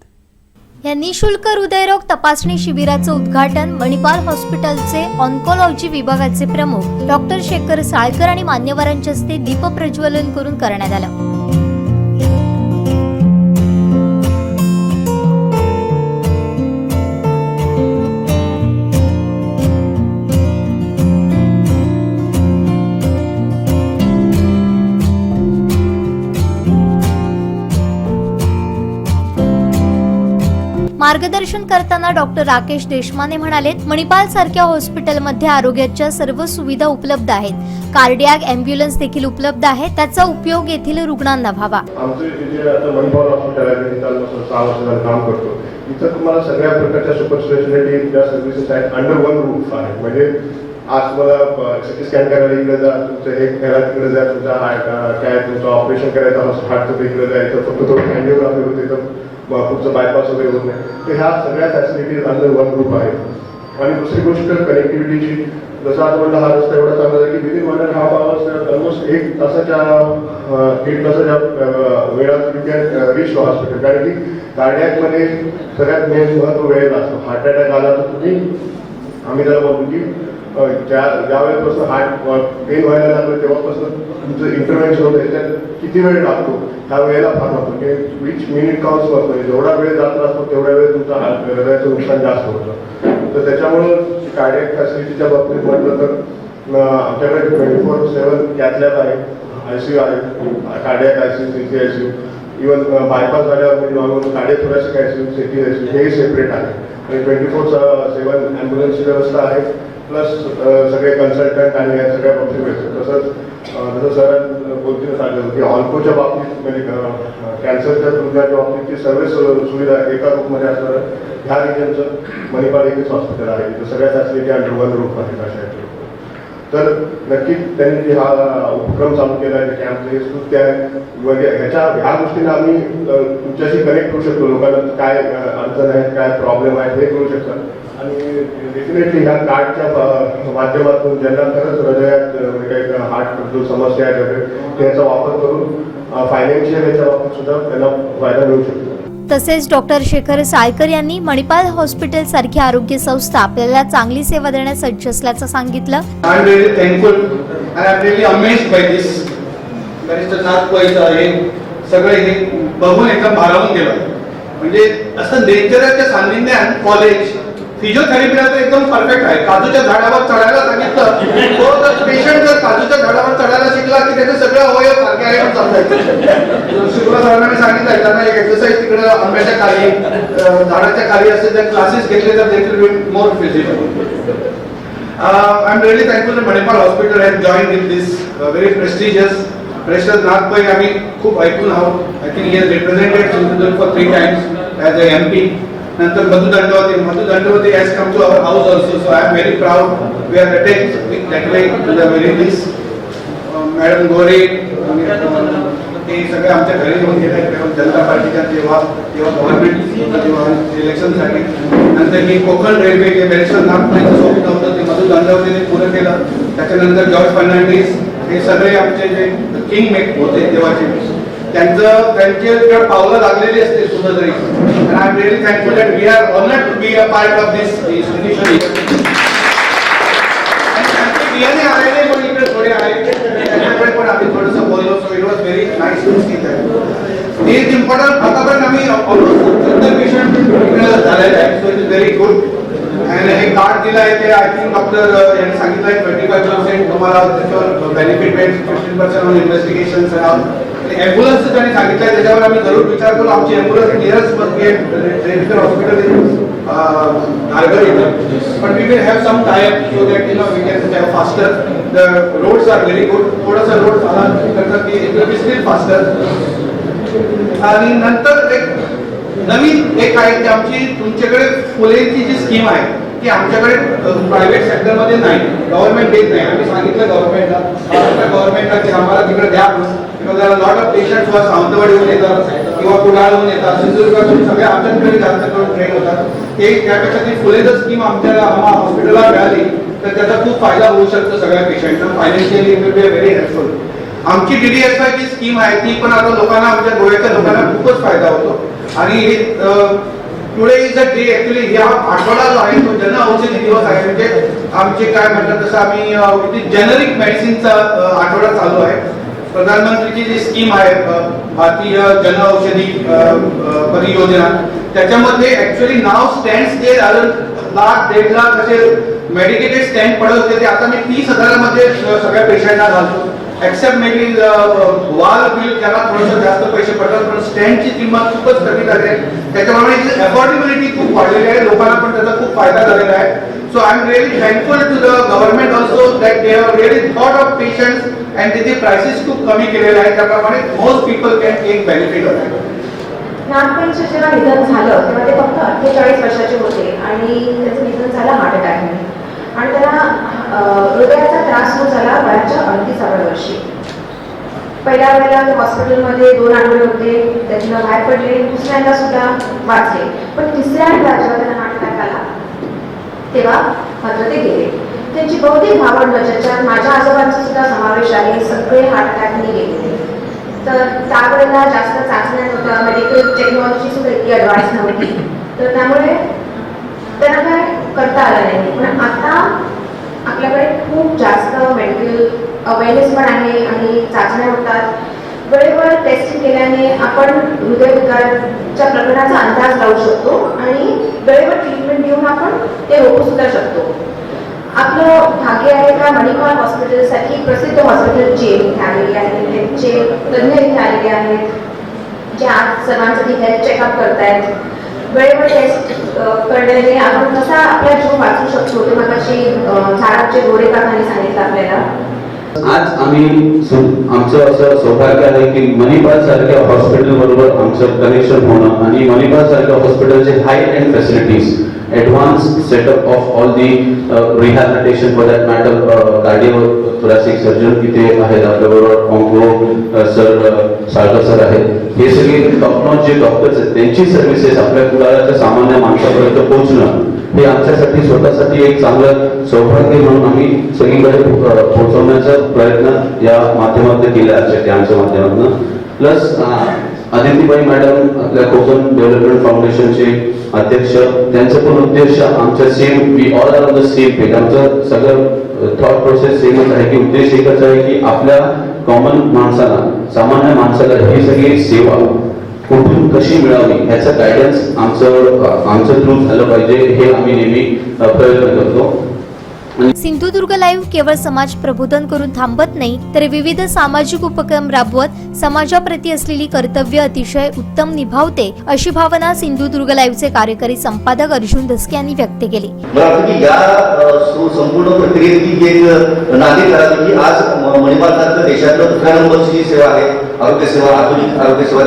या निशुल्क हृदयरोग तपासणी शिबिराचं उद्घाटन मणिपाल हॉस्पिटलचे ऑन्कोलॉजी विभागाचे प्रमुख डॉक्टर शेखर साळकर आणि मान्यवरांच्या हस्ते दीप प्रज्वलन करून करण्यात आलं. मार्गदर्शन करताना डॉक्टर राकेश देशमाने म्हणाले, मणिपाल सारख्या हॉस्पिटलमध्ये आरोग्याच्या सर्व सुविधा उपलब्ध आहेत. कार्डियाक ॲम्ब्युलन्स देखील उपलब्ध आहे. त्याचा उपयोग येथील रुग्णांना व्हावा. आमचे जे आता मणिपाल हॉस्पिटल आहे तिथे आम्ही 6 वर्षांपासून काम करतो. इथं तुम्हाला सगळ्या प्रकारच्या सुपर स्पेशालिटी ज्या सर्व्हिसेस आहेत अंडर वन रूफ आहेत. म्हणजे आज तुम्हाला सिटी स्कॅन करायला इकडे जा, तुमचं हे करायला तिकडे जा, तुमचा काय तुमचं ऑपरेशन करायचं हार्टचं इकडे जायचं, फक्त थोडं अँजिओग्राफी होते तर पुढचं बायपास वगैरे होत नाही. तर ह्या सगळ्या फॅसिलिटीज अंडर वन ग्रुप आहेत. आणि दुसरी गोष्ट कनेक्टिव्हिटीची, जसं आज म्हणलं हा रस्ता एवढा चांगला आहे की विदिन 1.5 hours ऑलमोस्ट 1 तासाच्या वेळात यू कॅन रीच हॉस्पिटल. कारण की कार्डियाकमध्ये सगळ्यात मेन महत्त्व वेळेला असतो. हार्ट अटॅक आला तर तुम्ही आम्ही त्याला बोलतो की ज्या वेळेपासून हार्ट पेन व्हायला लागलं तेव्हापासून तुमचं इंटरव्हेन्शन होतं त्याच्यात किती वेळ लागतो ह्या वेळेला फार होतो की विच मिनिट काउंट्स होतो. जेवढा वेळ जात असतो तेवढ्या वेळ तुमचं हृदयाचं नुकसान जास्त होतं. तर त्याच्यामुळं कार्डियक फॅसिलिटीच्या बाबतीत म्हटलं तर आमच्याकडे 24/7 कॅथ लॅब आहे, ICU आहे, cardiac ICU, CT ICU, even bypass झाल्यावर म्हणजे normal cardiac thoracic ICU, CT ICU हे सेपरेट आहे. आणि 24/7 ॲम्ब्युलन्सची व्यवस्था आहे. प्लस सगळे कन्सल्टंट आणि या सगळ्या बाबतीत मिळतात. जसं सर बोलतीनं सांगितलं की ऑल्कोच्या बाबतीत म्हणजे कॅन्सरच्या रुग्णाच्या बाबतीतची सर्व सुविधा एका रूपमध्ये असणारं ह्या रिजनचं मणिपाल एकच हॉस्पिटल आहे. तिथं सगळ्या फॅसिलिटी अंडर वन रूफ आहेत अशा. तर नक्कीच त्यांनी हा उपक्रम चालू केला आहे कॅम्पचे स्तुत्य आहे. म्हणजे ह्या गोष्टींना आम्ही तुमच्याशी कनेक्ट करू शकतो. लोकांना काय अडचण आहेत, काय प्रॉब्लेम आहेत हे करू शकतात. आणि डेफिनेटली ह्या कार्डच्या माध्यमातून ज्यांना खरंच हृदयात काही हार्ट समस्या आहेत वगैरे त्याचा वापर करून फायनान्शियल याच्या बाबतीत सुद्धा त्यांना फायदा मिळू शकतो. तसेच डॉक्टर शेखर साळकर यांनी मणिपाल हॉस्पिटल सारखी आरोग्य संस्था आपल्याला चांगली सेवा देण्यास सज्ज असल्याचं सांगितलं. I am really thankful and I am really amazed by this. Barrister नाथपाईचं हे सगळे हे बघून एकदम भारावून गेलं. म्हणजे असं नेचरच्या सान्निध्यात कॉलेज फिजिओथेरपीला तर एकदम परफेक्ट आहे. काजूच्या झाडावर चढायला सांगितलं तो जर पेशंट जर काजूच्या झाडावर चढायला शिकला की त्याचे सगळे अवयव सारखे आहे पण चालतात. शुक्ला सरांना मी सांगितलं त्यांना एक एक्सरसाइज तिकडे आंब्याच्या खाली झाडाच्या खाली असे जर क्लासेस घेतले तर they will be more physical. I am really thankful that Manipal Hospital has joined in this very prestigious. Barister Nathpai आम्ही खूप ऐकून आहोत. I think he has represented Sindhudurg for 3 times as a MP. Nantar Madhu Dandavati has come to our house also, so I am very proud. We are attached that way to the very this. Madam Gore, ते सगळे आमच्या घरी येऊन गेले जनता पार्टीच्या तेव्हा government इलेक्शनसाठी. नंतर मी Konkan railway जे बॅरिस्टर नाथपाईंचं स्वप्न होतं ते मधु दांडवतीने पूर्ण केलं. त्याच्यानंतर जॉर्ज फर्नांडिस हे सगळे आमचे जे किंग मेक होते तेव्हाचे त्यांच्या पावलं लागलेली असते सुद्धा तरी. And I am really thankful that we are honored to be a part of this initiative. आणि बियाणे आलेले पण इकडे थोडे आहेत त्याच्याकडे पण आम्ही थोडंसं बोललो. So it was very nice to see that. Is important. आतापर्यंत आम्ही ऑलमोस्ट 70 पेशंट इकडे झालेले आहेत. So it is very good. आणि हे कार्ड दिलं आहे ते आय थिंक डॉक्टर यांनी सांगितलं आहे 25% तुम्हाला त्याच्यावर बेनिफिट मिळेल. 15% ऑन इन्व्हेस्टिगेशन्स. ॲम्ब्युलन्सचं त्यांनी सांगितलं आहे त्याच्यावर आम्ही जरूर विचार करू. आमची ambulance nearest must be refer hospital in Nargad इथं. But we will have some time so that you know we can have faster. The roads are very good. थोडासा रोड झाला तर की it will be still faster. आणि नंतर एक नवीन एक आहे की आमची तुमच्याकडे फुलेची जी स्कीम आहे ती आमच्याकडे प्रायव्हेट सेक्टरमध्ये नाही. गव्हर्नमेंट देत नाही. आम्ही सांगितलं गव्हर्नमेंटला की आम्हाला तिकडे द्या. लॉट ऑफ पेशंट्स वर सावंतवाडीहून येतात किंवा कुडाळहून येतात, सिंधुदुर्गातून सगळे आमच्याकडे जास्त करून ट्रेन होतात. ते त्यापेक्षा ती फुले जर स्कीम आमच्या हॉस्पिटलला मिळाली तर त्याचा खूप फायदा होऊ शकतो सगळ्या पेशंटना. Financially it will be very helpful. आमची DDSY ची स्कीम आहे ती पण आता लोकांना आमच्या गोव्याच्या लोकांना खूपच फायदा होतो. आणि today is a day actually ह्या आठवडा जो आहे तो जन औषधी दिवस आहे. म्हणजे आमचे काय म्हणतात तसं आम्ही जेनरिक मेडिसिनचा आठवडा चालू आहे. प्रधानमंत्रीची जी स्कीम आहे भारतीय जन औषधी परियोजना त्याच्यामध्ये ऍक्च्युली नाव स्टँड्स जे 1,00,000 1,50,000 असे मेडिकेटेड स्टँड पडत होते ते आता मी 30,000 मध्ये सगळ्या पेशंटना घालतो. Except maybe well built त्याला थोडंसं जास्त पैसे पडतात, पण स्टँडची किंमत खूपच कमी झाली आहे. त्याच्यामुळे अफोर्डेबिलिटी खूप वाढलेली आहे, लोकांना पण त्याचा खूप फायदा झालेला आहे. So I am really thankful to the government also that they have really thought of patients and त्याचे प्राइसेस खूप कमी केलेले आहेत, त्याप्रमाणे most people can take benefit of it. नागपूरचं जेव्हा निधन झालं तेव्हा ते फक्त 48 वर्षाचे होते आणि त्याचं निधन झालं हार्ट अटॅकने आणि त्याला हृदयाचा त्रास सुरू झाला वयाच्या 38व्या वर्षी. पहिल्या वेळेला हॉस्पिटलमध्ये 2 आठवडे होते, त्यातनं बाहेर पडले, दुसऱ्यांदा सुद्धा वाचले, पण तिसऱ्या वेळेला जेव्हा त्याला हार्ट अटॅक आला तेव्हा मात्र ते गेले. त्यांची बहुतेक भावंड ज्याच्यात माझ्या आजोबांचा सुद्धा समावेश आहे, सगळे हार्ट अटॅकने गेलेले. तर त्यावेळेला जास्त चाचण्या नव्हत्या, मेडिकल टेक्नॉलॉजी सुद्धा इतकी ॲडव्हान्स नव्हती, तर त्यामुळे त्यांना काय करता आलं नाही. पण आता आपल्याकडे खूप जास्त मेडिकल अवेअरनेस पण आहे आणि चाचण्या होतात. वेळेवर टेस्टिंग केल्याने आपण हृदयविकाराच्या प्रकरणाचा अंदाज लावू शकतो आणि वेळेवर ट्रीटमेंट घेऊन आपण ते रोखू सुद्धा शकतो. आपलं भाग्य आहे का मणिपाल हॉस्पिटलसाठी प्रसिद्ध हॉस्पिटल चेन इथे आलेली आहे, त्यांचे तज्ज्ञ इथे आलेले आहेत जे आज सर्वांसाठी हेल्थ चेकअप करतायत. वेळेवर टेस्ट करण्याने आपण कसा आपला जीव वाचू शकतो ते मगाशी झाडाचे गोडे काकांनी सांगितलं आपल्याला. आज आम्ही आमचं असं सौभाग्य आहे की मणिपाल सारख्या हॉस्पिटल बरोबर आमचं कनेक्शन होणं आणि मणिपाल सारख्या हॉस्पिटलचे high end facilities, advance setup of all the rehabilitation for that matter, cardio thoracic surgeon इथे आहेत आपल्याबरोबर, ऑन्को सर, साळकर सर आहेत. हे सगळे टॉपनॉच जे डॉक्टर्स आहेत त्यांची सर्व्हिसेस आपल्या कुडाळाच्या सामान्य माणसापर्यंत पोहोचणं हे आमच्यासाठी स्वतःसाठी एक चांगलं सौभाग्य म्हणून आम्ही सगळीकडे पोहोचवण्याचा प्रयत्न या माध्यमातून केला आजच्या कॅम्पच्या माध्यमातून. प्लस आदितीबाई मॅडम आपल्या कोकण डेव्हलपमेंट फाउंडेशनचे अध्यक्ष, त्यांचा पण उद्देश आमच्या same, we all are on the same page. आमचं सगळं थॉट प्रोसेस सेमच आहे की उद्देश एकच आहे की आपल्या कॉमन माणसाला, सामान्य माणसाला ही सगळी सेवा कुठून कशी मिळावी ह्याचं गायडन्स आमचं थ्रू झालं पाहिजे, हे आम्ही नेहमी प्रयत्न करतो. सिंधुदुर्ग लाईव्ह केवळ समाज प्रबोधन करून थांबत नाही, तर विविध सामाजिक उपक्रम राबवत समाजाप्रती असलेली कर्तव्य अतिशय उत्तम निभावते, अशी भावना सिंधुदुर्ग लाईव्हचे कार्यकारी संपादक अर्जुन धसके यांनी व्यक्त केली. मला वाटतं की या संपूर्ण प्रक्रियेत एक नागरिक करावी की आज मणिपालसारखं देशातलं दुसऱ्या नंबरची सेवा आहे आरोग्य सेवा, आधुनिक आरोग्य सेवा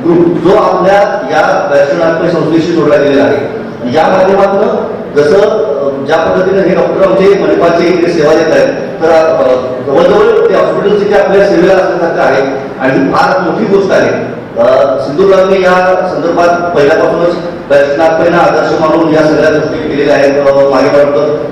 ग्रुप, जो आपल्या या दर्शनात्मक संस्थेशी जोडला गेलेला आहे. या माध्यमातून जसं ज्या पद्धतीने हे डॉक्टर आमचे मणिपालचे इकडे सेवा देत आहेत, तर जवळजवळ ते हॉस्पिटल तिथे आपल्या सेवेला असण्यासारखं आहे आणि फार मोठी गोष्ट आहे. सिंधुदुर्गाने या संदर्भात पहिल्यापासूनच दर्शनात्मक आदर्श मानून या सगळ्या गोष्टी केलेल्या आहेत. मागे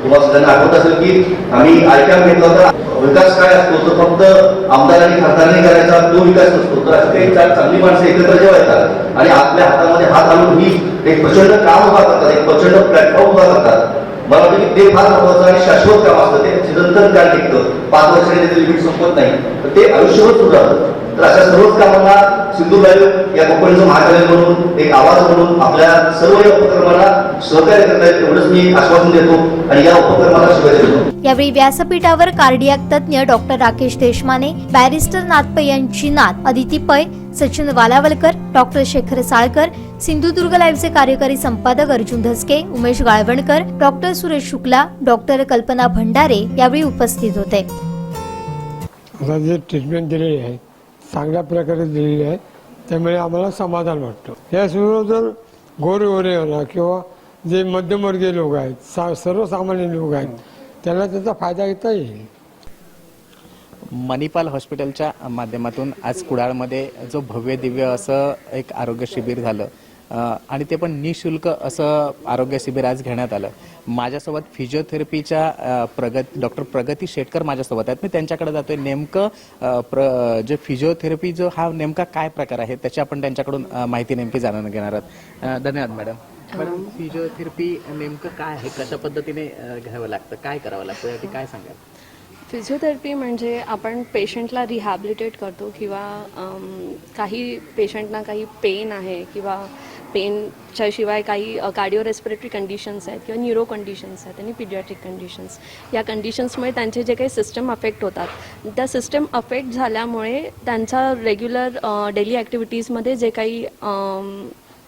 तुम्हाला सगळ्यांना आठवत असेल की आम्ही आयकॅम घेतला होता. विकास काय असतो तर फक्त आमदारांनी खासदारांनी करायचा तो विकास नसतो, तर अशी काही चांगली माणसं एकत्र जेव्हा येतात आणि आपल्या हातामध्ये हात घालून ही एक प्रचंड काम उभा करतात, एक प्रचंड प्लॅटफॉर्म उभा करतात. मला वाटतं की ते फार महत्वाचं आणि शाश्वत काम असतं, ते चिरंतन काय टिकतं, 5 वर्षाने त्याचं लिमिट संपत नाही, तर ते आयुष्यभर सुरू राहतं. तर अशा सर्वच कामांना सिंधू लाईव्ह या कंपनीचं महाकार्य म्हणून एक आवाज म्हणून आपल्या सर्व या उपक्रमाला सहकार्य करता येईल एवढंच मी आश्वासन देतो आणि या उपक्रमाला शुभेच्छा देतो. यावेळी व्यासपीठावर कार्डियाक तज्ज्ञ डॉक्टर राकेश देशमाने, बॅरिस्टर नाथ पै यांची नात अदिती पै, सचिन वालावलकर, डॉक्टर शेखर साळकर, सिंधुदुर्ग लाईव्हचे कार्यकारी संपादक अर्जुन धसके, उमेश गाळवणकर, डॉक्टर सुरेश शुक्ला, डॉक्टर कल्पना भंडारे यावेळी उपस्थित होते. आता जे ट्रीटमेंट दिलेली आहे चांगल्या प्रकारे दिलेली आहे, त्यामुळे आम्हाला समाधान वाटतं. यासोबत जर गोरगोरे म्हणा किंवा जे मध्यमवर्गीय लोक आहेत, सर्वसामान्य लोक आहेत, त्यांना त्याचा फायदा घेता येईल. मणिपाल हॉस्पिटलच्या माध्यमातून आज कुडाळमध्ये जो भव्य दिव्य असं एक आरोग्य शिबिर झालं आणि ते पण निशुल्क असं आरोग्य शिबिर आज घेण्यात आलं. माझ्यासोबत फिजिओथेरपीच्या डॉक्टर प्रगती शेटकर माझ्यासोबत आहेत. मी त्यांच्याकडे जातोय. नेमकं जे फिजिओथेरपी जो हा नेमका काय प्रकार आहे त्याची आपण त्यांच्याकडून माहिती नेमकी जाणून घेणार आहोत. धन्यवाद मॅडम. मॅडम, फिजिओथेरपी नेमकं काय आहे, कशा पद्धतीने घ्यावं लागतं, काय करावं लागतं यासाठी काय सांगाल? फिजिओथेरपी म्हणजे आपण पेशंटला रिहॅबिलिटेट करतो किंवा काही पेशंटना काही पेन आहे किंवा पेनच्या शिवाय काही कार्डिओ रेस्पिरेटरी कंडिशन्स आहेत किंवा न्यूरो कंडिशन्स आहेत आणि पिडियाट्रिक कंडिशन्स, या कंडिशन्समुळे त्यांचे जे काही सिस्टम अफेक्ट होतात, त्या सिस्टम अफेक्ट झाल्यामुळे त्यांचा रेग्युलर डेली ॲक्टिव्हिटीजमध्ये जे काही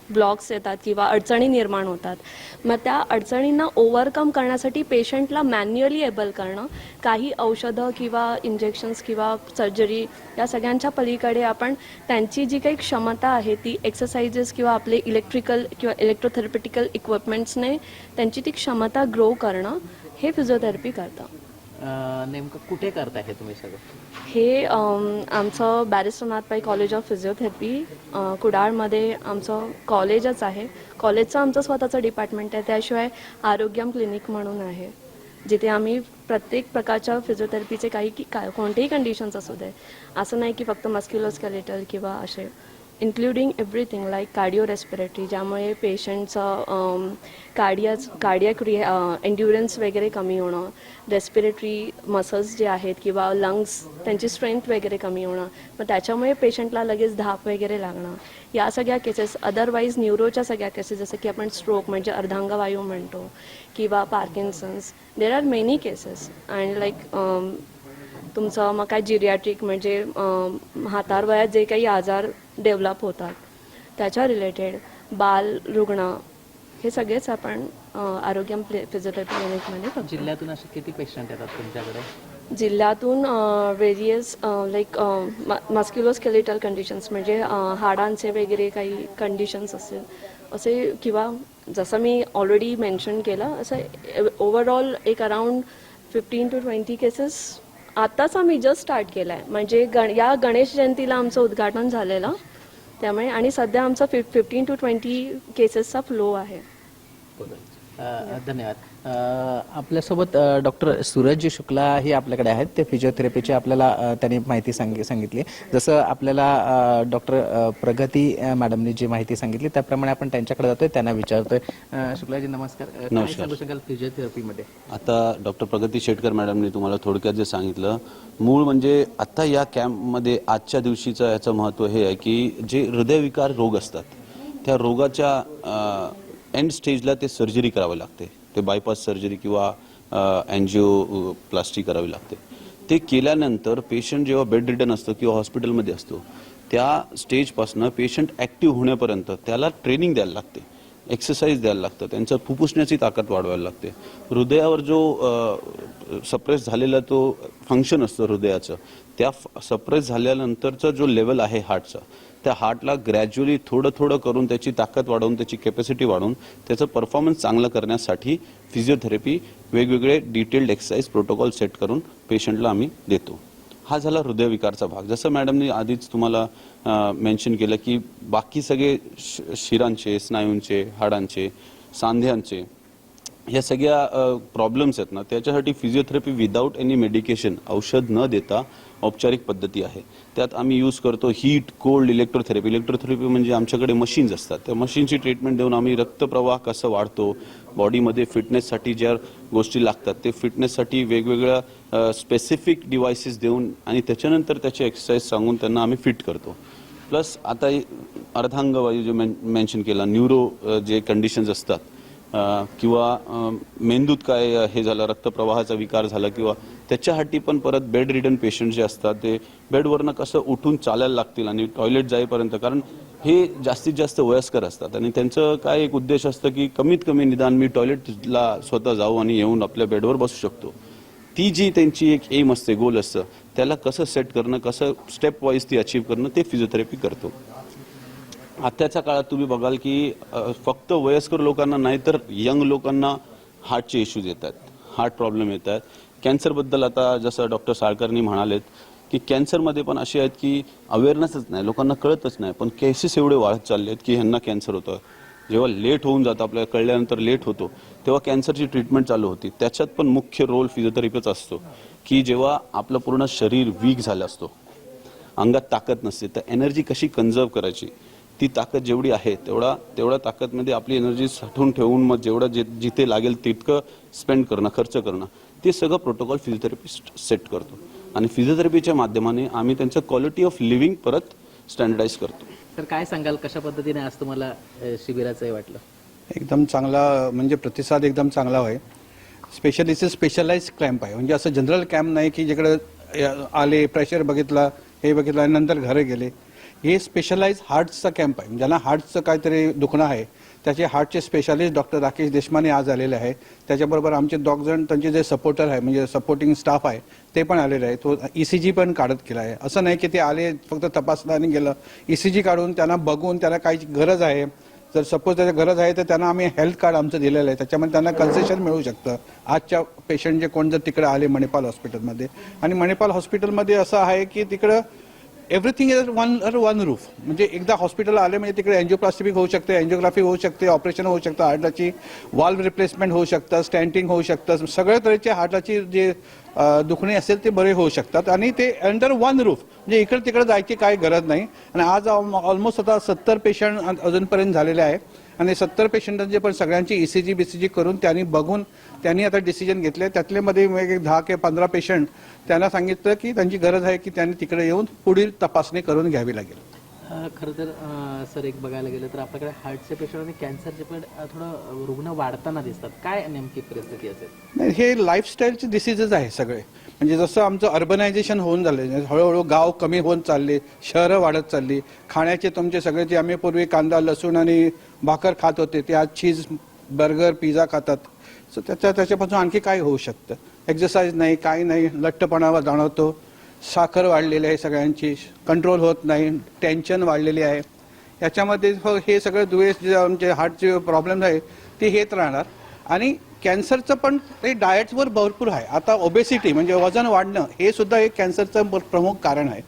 ब्लॉक्स येतात किंवा अडचणी निर्माण होतात, मग त्या अडचणींना ओव्हरकम करण्यासाठी पेशंटला मॅन्युअली एबल करणं, काही औषधं किंवा इंजेक्शन्स किंवा सर्जरी या सगळ्यांच्या पलीकडे आपण त्यांची जी काही क्षमता आहे ती एक्सरसाइजेस किंवा आपले इलेक्ट्रिकल किंवा इलेक्ट्रोथेरपेटिकल इक्विपमेंट्सने त्यांची ती क्षमता ग्रो करणं, हे फिजिओथेरपी करतं. नेमकं कुठे करताय हे तुम्ही सगळं? हे आमचं बॅरिस्टर नाथपाई कॉलेज ऑफ फिजिओथेरपी कुडाळमध्ये आमचं कॉलेजच आहे. कॉलेजचं आमचं स्वतःचं डिपार्टमेंट आहे. त्याशिवाय आरोग्यम क्लिनिक म्हणून आहे, जिथे आम्ही प्रत्येक प्रकारच्या फिजिओथेरपीचे कोणतेही कंडिशन्स असू दे, असं नाही की फक्त मस्क्युलोस्केलेटल किंवा असे, including everything like cardio respiratory, ज्यामुळे पेशंटचं कार्डियक एन्ड्युरन्स वगैरे कमी होणं, रेस्पिरेटरी मसल्स जे आहेत किंवा लंग्स त्यांची स्ट्रेंथ वगैरे कमी होणं, मग त्याच्यामुळे पेशंटला लगेच धाप वगैरे लागणं, या सगळ्या केसेस. अदरवाईज न्यूरोच्या सगळ्या केसेस, जसं की आपण स्ट्रोक म्हणजे अर्धांगवायू म्हणतो किंवा Parkinson's, there are many cases. And like तुमचं मग काय जिरियाट्रिक म्हणजे म्हातारवयात जे काही आजार डेव्हलप होतात त्याच्या रिलेटेड, बाल रुग्ण, हे सगळेच आपण आरोग्यम फिजिओथेरपी क्लिनिकमध्ये बघतो. जिल्ह्यातून असे किती पेशंट येतात तुमच्याकडे? जिल्ह्यातून व्हेरियस लाईक मस्क्युलोस्केलेटल कंडिशन्स म्हणजे हाडांचे वगैरे काही कंडिशन्स असेल असे, किंवा जसं मी ऑलरेडी मेन्शन केलं असं ओव्हरऑल एक अराउंड 15 to 20 केसेस आत्ताच आम्ही जस्ट स्टार्ट केलं आहे. म्हणजे या गणेश जयंतीला आमचं उद्घाटन झालेलं त्यामुळे, आणि सध्या आमचा 15 to 20 केसेसचा फ्लो आहे. धन्यवाद. आपल्यासोबत डॉक्टर सूरज शुक्ला हे आपल्याकडे आहेत. ते फिजिओथेरपीची आपल्याला त्यांनी माहिती सांगितली. जसं आपल्याला डॉक्टर प्रगती मॅडमनी जी माहिती सांगितली त्याप्रमाणे आपण त्यांच्याकडे जातोय, त्यांना विचारतोय. शुक्लाजी नमस्कार. काय सांगू शकाल फिजिओथेरपीमध्ये? आता डॉक्टर प्रगती शेटकर मॅडमनी तुम्हाला थोडक्यात जे सांगितलं, मूळ म्हणजे आता या कॅम्पमध्ये आजच्या दिवशीचं याचं महत्त्व हे आहे की जे हृदयविकार रोग असतात त्या रोगाच्या एंड स्टेजला ते सर्जरी करावी लागते. ते बायपास सर्जरी किंवा अँजिओप्लास्टी करावी लागते. ते केल्यानंतर पेशंट जेव्हा बेड रिडन असतो किंवा हॉस्पिटलमध्ये असतो त्या स्टेजपासून पेशंट ॲक्टिव्ह होण्यापर्यंत त्याला ट्रेनिंग द्यायला लागते, एक्सरसाइज द्यायला लागतं, त्यांचं फुफ्फुसण्याची ताकद वाढवायला लागते. हृदयावर जो सप्रेस झालेला तो फंक्शन असतं हृदयाचं, त्या सप्रेस झाल्यानंतरचा जो लेवल आहे हार्टचा, त्या हार्टला ग्रॅज्युअली थोडं थोडं करून त्याची ताकद वाढवून त्याची कॅपॅसिटी वाढवून त्याचं परफॉर्मन्स चांगलं करण्यासाठी फिजिओथेरपी वेगवेगळे डिटेल्ड एक्सरसाइज प्रोटोकॉल सेट करून पेशंटला आम्ही देतो. हा झाला हृदयविकारचा भाग. जसं मॅडमनी आधीच तुम्हाला मेन्शन केलं की बाकी सगळे शिरांचे, स्नायूंचे, हाडांचे, सांध्यांचे ह्या सगळ्या प्रॉब्लेम्स आहेत ना, त्याच्यासाठी फिजिओथेरपी विदाऊट एनी मेडिकेशन, औषध न देता औपचारिक पद्धती आहे. त्यात आम्ही यूज करतो हीट, कोल्ड, इलेक्ट्रोथेरपी. इलेक्ट्रोथेरपी म्हणजे आमच्याकडे मशीन्स असतात, त्या मशीनची ट्रीटमेंट देऊन आम्ही रक्तप्रवाह कसं वाढतो, बॉडीमध्ये फिटनेससाठी ज्या गोष्टी लागतात ते फिटनेससाठी वेगवेगळ्या स्पेसिफिक डिव्हायसेस देऊन आणि त्याच्यानंतर त्याचे एक्सरसाइज सांगून त्यांना आम्ही फिट करतो. प्लस आता अर्धांगवायू जे मेन्शन केला, न्यूरो जे कंडिशन्स असतात किंवा मेंदूत काय हे झालं, रक्तप्रवाहाचा विकार झाला किंवा त्याच्यासाठी पण परत बेड रिडन पेशंट जे असतात ते बेडवरनं कसं उठून चालायला लागतील आणि टॉयलेट जाईपर्यंत, कारण हे जास्तीत जास्त वयस्कर असतात आणि त्यांचं काय एक उद्देश असतं की कमीत कमी निदान मी टॉयलेटला स्वतः जाऊ आणि येऊन आपल्या बेडवर बसू शकतो. ती जी त्यांची एक एम असते, गोल असतं, त्याला कसं सेट करणं, कसं स्टेप वाईज ती अचीव करणं, ते फिजिओथेरपी करतो. आत्ताच्या काळात तुम्ही बघाल की फक्त वयस्कर लोकांना नाही तर यंग लोकांना हार्टचे इश्यूज येतात, हार्ट प्रॉब्लेम येत आहेत. कॅन्सरबद्दल आता जसं डॉक्टर साळकरनी म्हणालेत की कॅन्सरमध्ये पण असे आहेत की अवेअरनेसच नाही, लोकांना कळतच नाही, पण केसेस एवढे वाढत चालले आहेत की ह्यांना कॅन्सर होतं. जेव्हा लेट होऊन जातं, आपल्याला कळल्यानंतर लेट होतो, तेव्हा कॅन्सरची ट्रीटमेंट चालू होती. त्याच्यात पण मुख्य रोल फिजिओथेरपीचा असतो की जेव्हा आपलं पूर्ण शरीर वीक झालं असतो, अंगात ताकद नसते, तर एनर्जी कशी कन्झर्व करायची, ती ताकद जेवढी आहे तेवढ्या ताकदमध्ये आपली एनर्जी साठवून ठेवून मग जेवढं जिथे लागेल तितकं स्पेंड करणं, खर्च करणं, ते सगळं प्रोटोकॉल फिजिओथेरपिस्ट सेट करतो आणि फिजिओथेरपीच्या माध्यमाने आम्ही त्यांचं क्वालिटी ऑफ लिव्हिंग परत स्टँडर्डाईज करतो. तर काय सांगाल, कशा पद्धतीने आज तुम्हाला शिबिराचं वाटलं? एकदम चांगला, म्हणजे प्रतिसाद एकदम चांगला आहे. स्पेशली स्पेशलाइज कॅम्प आहे, म्हणजे असं जनरल कॅम्प नाही की जिकडे आले, प्रेशर बघितला, हे बघितलं आणि नंतर घरी गेले. हे स्पेशलाइज हार्टचा कॅम्प आहे. ज्यांना हार्टचं काहीतरी दुखणं आहे त्याचे हार्टचे स्पेशालिस्ट डॉक्टर राकेश देशमाने आज आलेले आहे. त्याच्याबरोबर आमचे 2 जण त्यांचे जे सपोर्टर आहे, म्हणजे सपोर्टिंग स्टाफ आहे, ते पण आलेले आहे. तो ECG पण काढत केला आहे. असं नाही की ते आले फक्त तपासलं आणि गेलं. ECG काढून त्यांना बघून त्यांना काही गरज आहे, जर सपोज त्याची गरज आहे तर त्यांना आम्ही हेल्थ कार्ड आमचं दिलेलं आहे. त्याच्यामध्ये त्यांना कन्सेशन मिळू शकतं. आजच्या पेशंट जे कोण जर तिकडे आले मणिपाल हॉस्पिटलमध्ये, आणि मणिपाल हॉस्पिटलमध्ये असं आहे की तिकडं एव्हरीथिंग इज वन रूफ. म्हणजे एकदा हॉस्पिटल आले म्हणजे तिकडे एन्जिओप्लास्टी होऊ शकते, एन्जिओग्राफी होऊ शकते, ऑपरेशन होऊ शकतं, हार्टाची वाल्व रिप्लेसमेंट होऊ शकतं, स्टॅन्टिंग होऊ शकतं, सगळ्या तऱ्हेचे हार्टाची जे दुखणे असेल ते बरे होऊ शकतात आणि ते अंडर वन रूफ. म्हणजे इकडे तिकडे जायची काही गरज नाही. आणि आज ऑलमोस्ट आता 70 पेशंट अजूनपर्यंत झालेले आहे आणि 70 पेशंटांचे पण सगळ्यांची ECG BCG करून त्यांनी बघून त्यांनी आता डिसिजन घेतले. त्यातल्यामध्ये 10 ते 15 पेशंट त्यांना सांगितलं की त्यांची गरज आहे की त्यांनी तिकडे येऊन पुढील तपासणी करून घ्यावी लागेल. खरं तर सर, एक बघायला गेलं तर आपल्याकडे हार्टचे पेशंट आणि कॅन्सरचे पण थोडं रुग्ण वाढताना दिसतात. काय नेमकी परिस्थिती असेल? नाही, हे लाईफस्टाईलचे डिसिजेस आहे सगळे. म्हणजे जसं आमचं अर्बनायझेशन होऊन झालं, हळूहळू गाव कमी होत चालले, शहरं वाढत चालली. खाण्याचे तुमचे सगळे जे आम्ही पूर्वी कांदा लसूण आणि भाकर खात होते ते आज चीज, बर्गर, पिझ्झा खातात. सो त्याच्यापासून आणखी काय होऊ शकतं? एक्सरसाइज नाही, काही नाही, लठ्ठपणा जाणवतो, साखर वाढलेली आहे, सगळ्यांची कंट्रोल होत नाही, टेन्शन वाढलेली आहे. याच्यामध्ये हे सगळे दुवेस जे आमचे हार्टचे प्रॉब्लेम आहे ते हेच राहणार. आणि कॅन्सरचं पण ते डाएट्सवर भरपूर आहे. आता ओबेसिटी म्हणजे वजन वाढणं हे सुद्धा एक कॅन्सरचं प्रमुख कारण आहे.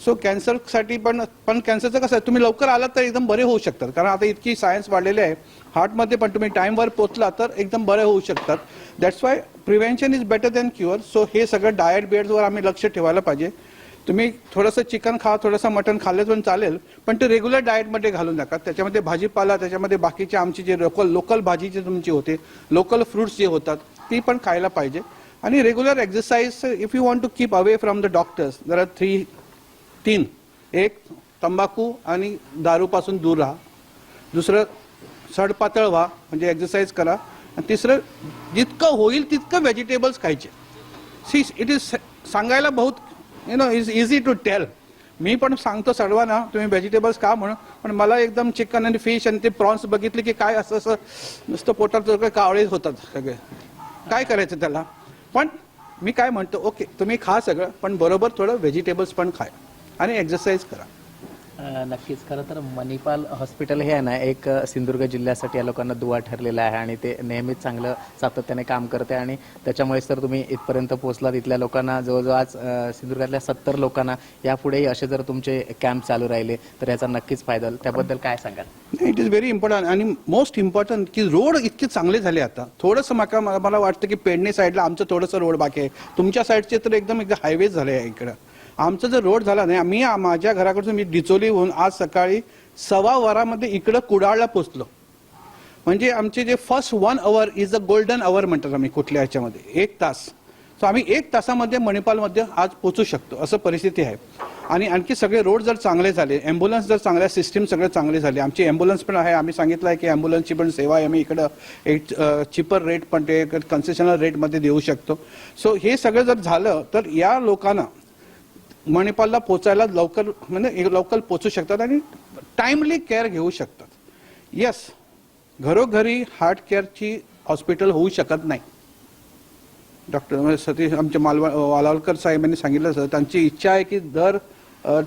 सो कॅन्सरसाठी पण कॅन्सरचं कसं आहे, तुम्ही लवकर आलात तर एकदम बरे होऊ शकतात, कारण आता इतकी सायन्स वाढलेली आहे. हार्टमध्ये पण तुम्ही टाईमवर पोचला तर एकदम बरे होऊ शकतात. That's why prevention is better than cure. So हे सगळं डाएट बिएटवर आम्ही लक्ष ठेवायला पाहिजे. तुम्ही थोडंसं चिकन खा, थोडंसं मटण खाल्लं पण चालेल, पण ते रेग्युलर डाएटमध्ये घालू नका. त्याच्यामध्ये भाजीपाला, त्याच्यामध्ये बाकीचे आमची जे लोकल भाजी जे तुमची होते, लोकल फ्रुट्स जे होतात ती पण खायला पाहिजे. आणि regular exercise. If you want to keep away from the doctors, there are 3. एक, तंबाखू आणि दारूपासून दूर राहा. दुसरं, सडपातळ व्हा, म्हणजे एक्सरसाइज करा. आणि तिसरं, जितकं होईल तितकं व्हेजिटेबल्स खायचे. सी, इट इज सांगायला बहुत इज इझी टू टेल. मी पण सांगतो सर्वांना तुम्ही व्हेजिटेबल्स खा म्हणून, पण मला एकदम चिकन आणि फिश आणि ते प्रॉन्स बघितले की काय असं नुसतं पोटात कावळे होतात सगळे. काय करायचं त्याला? पण मी काय म्हणतो, ओके तुम्ही खा सगळं, पण बरोबर थोडं व्हेजिटेबल्स पण खा आणि एक्सरसाइज करा. नक्कीच. खरं तर मणिपाल हॉस्पिटल हे आहे ना, एक सिंधुदुर्ग जिल्ह्यासाठी या लोकांना दुवा ठरलेला आहे आणि ते नेहमीच चांगलं सातत्याने काम करते आणि त्याच्यामुळेच तर तुम्ही इथपर्यंत पोहोचलात. इथल्या लोकांना जवळजवळ आज सिंधुदुर्गातल्या 70 लोकांना यापुढेही असे जर तुमचे कॅम्प चालू राहिले तर याचा नक्कीच फायदा होईल. त्याबद्दल काय सांगाल? It is very important. आणि मोस्ट इम्पॉर्टंट की रोड इतके चांगले झाले आता. थोडंसं मला वाटतं की पेडणे साईडला आमचं थोडंसं रोड बाकी आहे. तुमच्या साईडचे तर एकदम हायवेज झाले आहे इकडं. आमचा जर रोड झाला नाही, मी माझ्या घराकडून मी डिचोलीहून आज सकाळी 1:15 इकडं कुडाळला पोचलो. म्हणजे आमचे जे first 1 hour is a golden our म्हणतात आम्ही कुठल्या ह्याच्यामध्ये, 1 तास. सो आम्ही 1 तासामध्ये मणिपालमध्ये आज पोचू शकतो, असं परिस्थिती आहे. आणि आणखी सगळे रोड जर चांगले झाले, ॲम्ब्युलन्स जर चांगल्या, सिस्टीम सगळे चांगले झाले. आमची ॲम्ब्युलन्स पण आहे. आम्ही सांगितलं आहे की ॲम्ब्युलन्सची पण सेवा आहे. आम्ही इकडं एक चिपर रेट पण ते कन्सेशनल रेटमध्ये देऊ शकतो. सो हे सगळं जर झालं तर या लोकांना मणिपालला पोचायला लवकर पोचू शकतात आणि टाइमली केअर घेऊ शकतात. येस, घरोघरी हार्ट केअरची हॉस्पिटल होऊ शकत नाही. डॉक्टर सतीश आमचे वालावलकर साहेबांनी सांगितलं सर, त्यांची इच्छा आहे की दर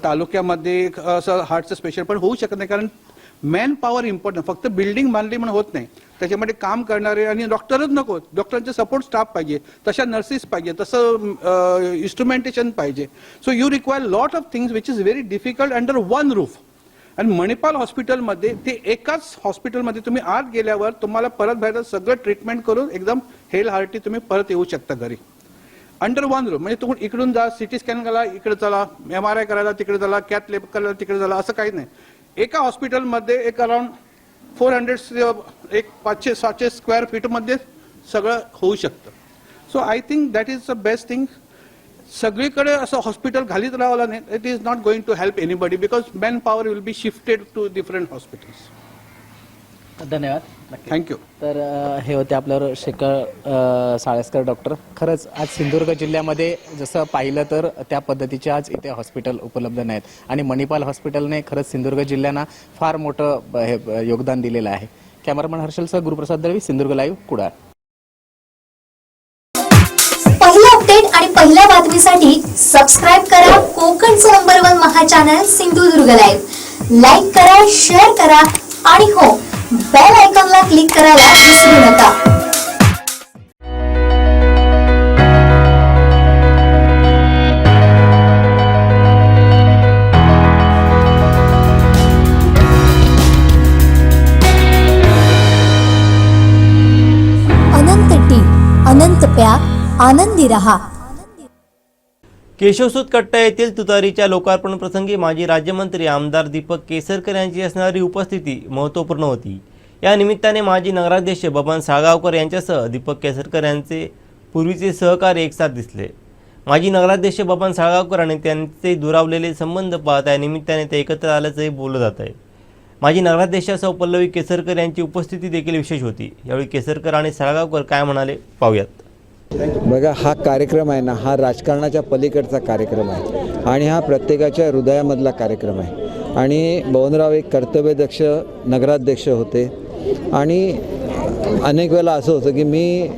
तालुक्यामध्ये असं हार्टचं स्पेशल, पण होऊ शकत नाही कारण मॅन पॉवर इम्पॉर्टंट. फक्त बिल्डिंग बांधली म्हणून होत नाही, त्याच्यामध्ये काम करणारे आणि डॉक्टरच नको, डॉक्टरांचे सपोर्ट स्टाफ पाहिजे, तशा नर्सेस पाहिजे, तसं इन्स्ट्रुमेंटेशन पाहिजे. So you require lot of things which is very difficult under one roof. आणि मणिपाल हॉस्पिटलमध्ये ते एकाच हॉस्पिटलमध्ये तुम्ही आत गेल्यावर तुम्हाला परत बाहेर सगळं ट्रीटमेंट करून एकदम हेल हार्टी तुम्ही परत येऊ शकता घरी अंडर वन रूम. म्हणजे तुम्ही इकडून जा, सिटी स्कॅन करायला इकडे चला, MRI करायला तिकडे चला, कॅथ लॅब करायला तिकडे चला, असं काही नाही. एका हॉस्पिटलमध्ये एक अराउंड 400 एक 500-700 स्क्वेअर फीटमध्ये सगळं होऊ शकतं. So I think that is the best thing. सगळीकडे असं हॉस्पिटल घालीत राहावं नाही, it is not going to help anybody because man power will be shifted to different hospitals. धन्यवाद. थँक्यू. तर हे होते आपल्यावर शेखर साळेस्कर डॉक्टर. खरंच आज सिंधुदुर्ग जिल्ह्यामध्ये जसं पाहिलं तर त्या पद्धतीचे आज इथे हॉस्पिटल उपलब्ध नाहीत आणि मणिपाल हॉस्पिटलने खरंच सिंधुदुर्ग जिल्ह्यांना फार मोठं हे योगदान दिलेलं आहे. कॅमेरामन हर्षलसह गुरुप्रसाद दळवी, सिंधुदुर्ग लाईव्ह, कुडाळ. पहिला अपडेट आणि पहिल्या बातमीसाठी सबस्क्राईब करा कोकणचं नंबर 1 महा चॅनल सिंधुदुर्ग लाईव्ह. लाईक करा, शेअर करा आणि हो, बेल आयकॉनला क्लिक करायला विसरू नका. अनंत टी, अनंत प्या, आनंदी रहा. केशवसूत कट्टा येथील तुतारीच्या लोकार्पण प्रसंगी माजी राज्यमंत्री आमदार दीपक केसरकर यांची असणारी उपस्थिती महत्त्वपूर्ण होती. या निमित्ताने माजी नगराध्यक्ष बबन साळगावकर यांच्यासह दीपक केसरकर यांचे पूर्वीचे सहकारी एकसाथ दिसले. माजी नगराध्यक्ष बबन साळगावकर आणि त्यांचे दुरावलेले संबंध पाहता या निमित्ताने ते एकत्र आल्याचंही बोललं जात आहे. माजी नगराध्यक्षा पल्लवी केसरकर यांची उपस्थिती देखील विशेष होती. यावेळी केसरकर आणि साळगावकर काय म्हणाले पाहूयात. बघा, हा कार्यक्रम आहे ना, हा राजकारणाच्या पलीकडचा कार्यक्रम आहे आणि हा प्रत्येकाच्या हृदयामधला कार्यक्रम आहे. आणि बबनराव एक कर्तव्यदक्ष नगराध्यक्ष होते आणि अनेक वेळेला असं होतं की मी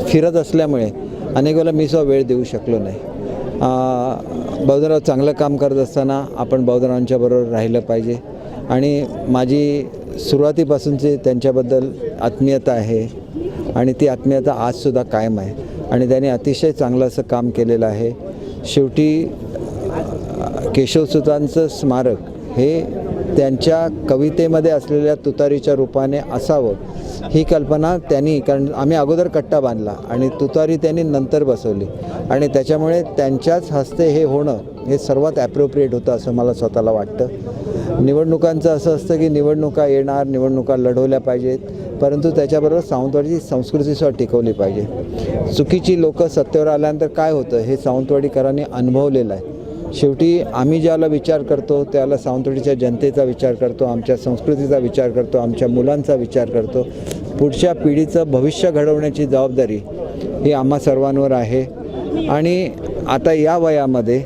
फिरत असल्यामुळे अनेक वेळेला मी सुद्धा वेळ देऊ शकलो नाही. बबनराव चांगलं काम करत असताना आपण बबनरावांच्या बरोबर राहिलं पाहिजे आणि माझी सुरुवातीपासूनची त्यांच्याबद्दल आत्मीयता आहे आणि ती आत्मीयता आजसुद्धा कायम आहे आणि त्यांनी अतिशय चांगलं असं काम केलेलं आहे. शेवटी केशवसूतांचं स्मारक हे त्यांच्या कवितेमध्ये असलेल्या तुतारीच्या रूपाने असावं ही कल्पना त्यांनी, कारण आम्ही अगोदर कट्टा बांधला आणि तुतारी त्यांनी नंतर बसवली आणि त्याच्यामुळे त्यांच्याच हस्ते हे होणं हे सर्वात ॲप्रोप्रिएट होतं असं मला स्वतःला वाटतं. निवडणुकांचं असं असतं की निवडणुका येणार, निवडणुका लढवल्या पाहिजेत, परंतु त्याच्याबरोबर सावंतवाडीची संस्कृतीसुद्धा टिकवली पाहिजे. चुकीची लोकं सत्तेवर आल्यानंतर काय होतं हे सावंतवाडीकरांनी अनुभवलेलं आहे. शेवटी आम्ही ज्याला विचार करतो त्याला सावंतवाडीच्या जनतेचा विचार करतो, आमच्या संस्कृतीचा विचार करतो, आमच्या मुलांचा विचार करतो. पुढच्या पिढीचं भविष्य घडवण्याची जबाबदारी ही आम्हा सर्वांवर आहे आणि आता या वयामध्ये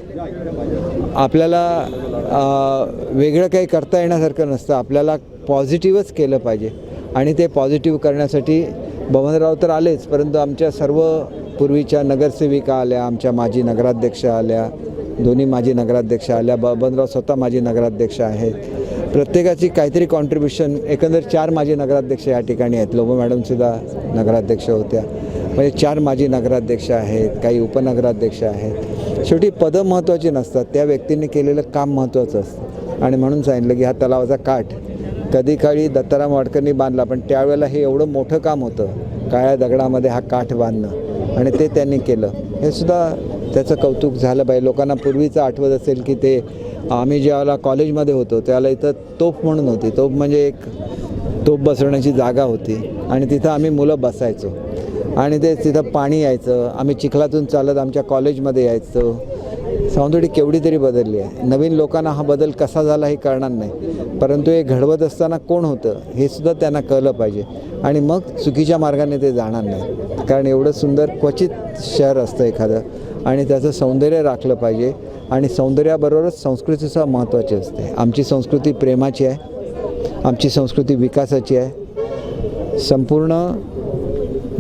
आपल्याला वेगळं काही करता येण्यासारखं नसतं. आपल्याला पॉझिटिव्हच केलं पाहिजे आणि ते पॉझिटिव्ह करण्यासाठी बबनराव तर आलेच, परंतु आमच्या सर्व पूर्वीच्या नगरसेविका आल्या, आमच्या माजी नगराध्यक्ष आल्या, दोन्ही माजी नगराध्यक्ष आल्या, बबनराव स्वतः माजी नगराध्यक्ष आहेत. प्रत्येकाची काहीतरी कॉन्ट्रीब्युशन, एकंदर 4 माजी नगराध्यक्ष या ठिकाणी आहेत. लोबो मॅडमसुद्धा नगराध्यक्ष होत्या, म्हणजे 4 माजी नगराध्यक्ष आहेत, काही उपनगराध्यक्ष आहेत. शेवटी पदं महत्त्वाची नसतात, त्या व्यक्तींनी केलेलं काम महत्त्वाचं असतं आणि म्हणून सांगितलं की हा तलावाचा काठ कधी काळी दत्ताराम वाडकरनी बांधला, पण त्यावेळेला हे एवढं मोठं काम होतं काळ्या दगडामध्ये हा काठ बांधणं आणि ते त्यांनी केलं. हे सुद्धा त्याचं कौतुक झालं पाहिजे. लोकांना पूर्वीचं आठवत असेल की ते आम्ही ज्यावेळेला कॉलेजमध्ये होतो त्यावेळेला इथं तोफ म्हणून होती. तोफ म्हणजे एक तोफ बसवण्याची जागा होती आणि तिथं आम्ही मुलं बसायचो आणि ते तिथं पाणी यायचं. आम्ही चिखलातून चालत आमच्या कॉलेजमध्ये यायचो. सावंतवाडी केवढी तरी बदलली आहे. नवीन लोकांना हा बदल कसा झाला हे कळणार नाही, परंतु हे घडवत असताना कोण होतं हे सुद्धा त्यांना कळलं पाहिजे आणि मग चुकीच्या मार्गाने ते जाणार नाही. कारण एवढं सुंदर क्वचित शहर असतं एखादं आणि त्याचं सौंदर्य राखलं पाहिजे आणि सौंदर्याबरोबरच संस्कृतीसुद्धा महत्त्वाची असते. आमची संस्कृती प्रेमाची आहे, आमची संस्कृती विकासाची आहे. संपूर्ण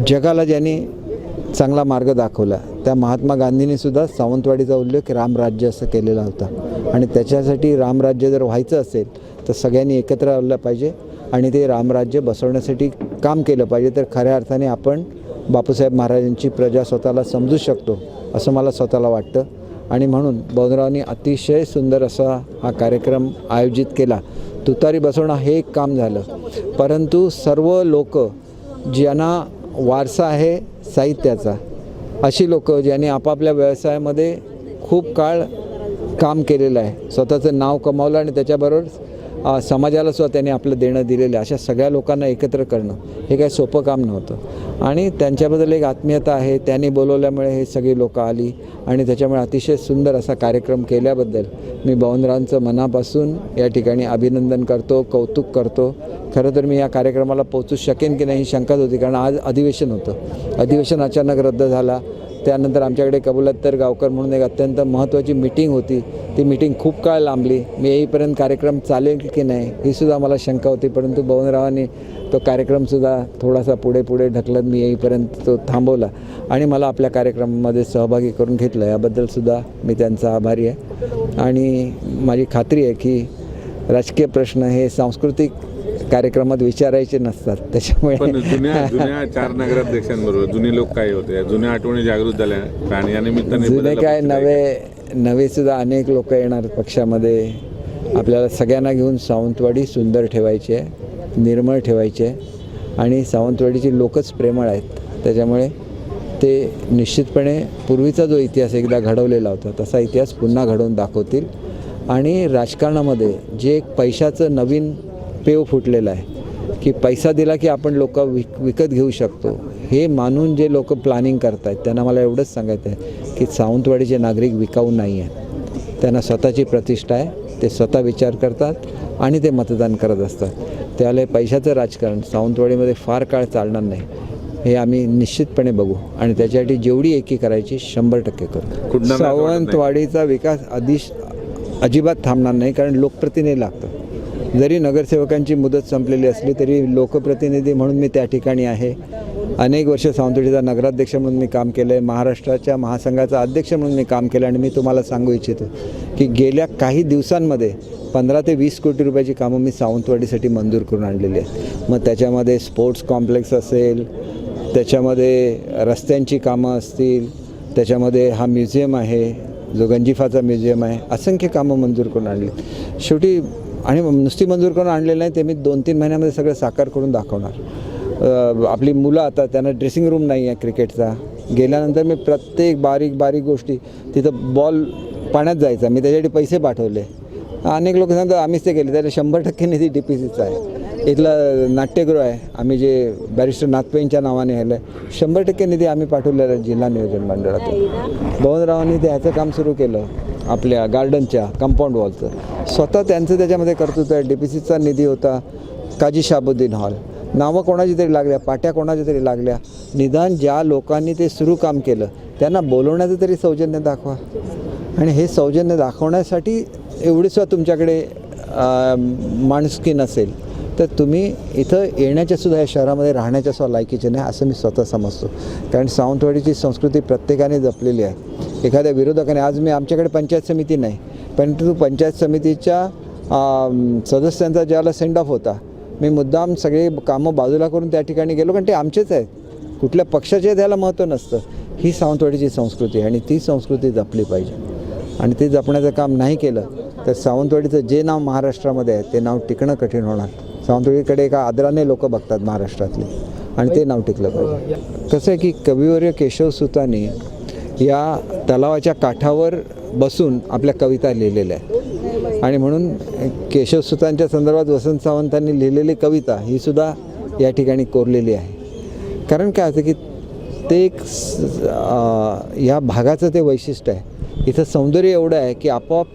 जगाला ज्यांनी चांगला मार्ग दाखवला त्या महात्मा गांधींनीसुद्धा सावंतवाडीचा उल्लेख रामराज्य असं केलेला होता आणि त्याच्यासाठी रामराज्य जर व्हायचं असेल तर सगळ्यांनी एकत्र आलं पाहिजे आणि ते रामराज्य बसवण्यासाठी काम केलं पाहिजे. तर खऱ्या अर्थाने आपण बापूसाहेब महाराजांची प्रजा स्वतःला समजू शकतो असं मला स्वतःला वाटतं आणि म्हणून बबनरावांनी अतिशय सुंदर असा हा कार्यक्रम आयोजित केला. तुतारी बसवणं हे एक काम झालं, परंतु सर्व लोक ज्यांना वारसा आहे साहित्याचा, अशी लोक ज्यांनी आपापल्या व्यवसायामध्ये खूप काळ काम केलेलं आहे, स्वतःचं नाव कमावलं आणि त्याच्याबरोबर समाजाला सुद्धा त्यांनी आपलं देणं दिलेलं आहे. अशा सगळ्या लोकांना एकत्र करणं हे काही सोपं काम नव्हतं आणि त्यांच्याबद्दल एक आत्मीयता आहे. त्यांनी बोलवल्यामुळे हे सगळी लोकं आली आणि त्याच्यामुळे अतिशय सुंदर असा कार्यक्रम केल्याबद्दल मी बवनरावांचं मनापासून या ठिकाणी अभिनंदन करतो, कौतुक करतो. खरं तर मी या कार्यक्रमाला पोहोचू शकेन की नाही ही शंकाच होती, कारण आज अधिवेशन होतं. अधिवेशन अचानक रद्द झाला. त्यानंतर आमच्याकडे कबूलत्तर गावकर म्हणून एक अत्यंत महत्त्वाची मीटिंग होती. ती मीटिंग खूप काळ लांबली. मी येईपर्यंत कार्यक्रम चालेल की नाही ही सुद्धा मला शंका होती, परंतु बवनरावांनी तो कार्यक्रमसुद्धा थोडासा पुढे ढकलत मी येईपर्यंत तो थांबवला आणि मला आपल्या कार्यक्रमामध्ये सहभागी करून घेतलं. याबद्दलसुद्धा मी त्यांचा आभारी आहे आणि माझी खात्री आहे की राजकीय प्रश्न हे सांस्कृतिक कार्यक्रमात विचारायचे नसतात. त्याच्यामुळे जुन्या 4 नगराध्यक्षांबरोबर जुने लोक काय होते, जुन्या आठवणी जागृत झाल्या आणि या निमित्ताने जुने काय नवे सुद्धा अनेक लोक येणार पक्षामध्ये. आपल्याला सगळ्यांना घेऊन सावंतवाडी सुंदर ठेवायची आहे, निर्मळ ठेवायची आहे आणि सावंतवाडीची लोकच प्रेमळ आहेत. त्याच्यामुळे ते निश्चितपणे पूर्वीचा जो इतिहास एकदा घडवलेला होता तसा इतिहास पुन्हा घडवून दाखवतील आणि राजकारणामध्ये जे एक पैशाचं नवीन पेव फुटलेलं आहे की पैसा दिला की आपण लोक विकत घेऊ शकतो, हे मानून जे लोक प्लॅनिंग करत आहेत त्यांना मला एवढंच सांगायचं आहे की सावंतवाडीचे नागरिक विकाऊ नाही आहेत. त्यांना स्वतःची प्रतिष्ठा आहे, ते स्वतः विचार करतात आणि ते मतदान करत असतात. त्याला पैशाचं राजकारण सावंतवाडीमध्ये फार काळ चालणार नाही हे आम्ही निश्चितपणे बघू आणि त्याच्यासाठी जेवढी एकी करायची 100% करू. सावंतवाडीचा विकास अजिबात थांबणार नाही, कारण लोकप्रतिनिधी लागतं. जरी नगरसेवकांची मुदत संपलेली असली तरी लोकप्रतिनिधी म्हणून मी त्या ठिकाणी आहे. अनेक वर्ष सावंतवाडीचा नगराध्यक्ष म्हणून मी काम केलं आहे, महाराष्ट्राच्या महासंघाचा अध्यक्ष म्हणून मी काम केलं आणि मी तुम्हाला सांगू इच्छितो की गेल्या काही दिवसांमध्ये 15 ते 20 कोटी रुपयाची कामं मी सावंतवाडीसाठी मंजूर करून आणलेली आहेत. मग त्याच्यामध्ये स्पोर्ट्स कॉम्प्लेक्स असेल, त्याच्यामध्ये रस्त्यांची कामं असतील, त्याच्यामध्ये हा म्युझियम आहे जो गंजिफाचा म्युझियम आहे, असंख्य कामं मंजूर करून आणली. शेवटी आणि नुसती मंजूर करून आणलेलं नाही, ते मी 2-3 महिन्यामध्ये सगळं साकार करून दाखवणार. आपली मुलं आता त्यांना ड्रेसिंग रूम नाही आहे क्रिकेटचा. गेल्यानंतर मी प्रत्येक बारीक गोष्टी, तिथं बॉल पाण्यात जायचा, मी त्याच्यासाठी पैसे पाठवले. अनेक लोक सांगतात आम्हीच ते केले, त्याला 100% निधी DPCचा आहे. इथलं नाट्यगृह आहे आम्ही जे बॅरिस्टर नाथपेंच्या नावाने ह्याला 100% निधी आम्ही पाठवलेला जिल्हा नियोजन मंडळातून. बवनरावांनी ते ह्याचं काम सुरू केलं आपल्या गार्डनच्या कंपाऊंड वॉलचं. स्वतः त्यांचं त्याच्यामध्ये कर्तृत्व आहे. DPCचा निधी होता, काजी शाबुद्दीन हॉल, नावं कोणाची तरी लागल्या, पाट्या कोणाच्या तरी लागल्या. निदान ज्या लोकांनी ते सुरू काम केलं त्यांना बोलवण्याचं तरी सौजन्य दाखवा. आणि हे सौजन्य दाखवण्यासाठी एवढीसुद्धा तुमच्याकडे माणुसकी नसेल तर तुम्ही इथं येण्याच्या सुद्धा या शहरामध्ये राहण्याच्या सुद्धा लायकीचे नाही असं मी स्वतः समजतो. कारण सावंतवाडीची संस्कृती प्रत्येकाने जपलेली आहे. एखाद्या विरोधकाने, आज मी आमच्याकडे पंचायत समिती नाही, परंतु पंचायत समितीच्या सदस्यांचा ज्याला सेंड ऑफ होता मी मुद्दाम सगळे कामं बाजूला करून त्या ठिकाणी गेलो, कारण ते आमचेच आहेत, कुठल्या पक्षाचे त्याला महत्त्व नसतं. ही सावंतवाडीची संस्कृती आहे आणि ती संस्कृती जपली पाहिजे आणि ते जपण्याचं काम नाही केलं तर सावंतवाडीचं जे नाव महाराष्ट्रामध्ये आहे ते नाव टिकणं कठीण होणार. सावंतवाडीकडे एका आदराने लोक बघतात महाराष्ट्रातले आणि ते नाव टिकलं पाहिजे. कसं आहे की कविवर्य केशवसुतांनी या तलावाच्या काठावर बसून आपल्या कविता लिहिलेल्या आहेत आणि म्हणून केशवसुतांच्या संदर्भात वसंत सावंतांनी लिहिलेली कविता ही सुद्धा या ठिकाणी कोरलेली आहे. कारण काय होतं की ते एक या भागाचं ते वैशिष्ट्य आहे. इथं सौंदर्य एवढं आहे की आपोआप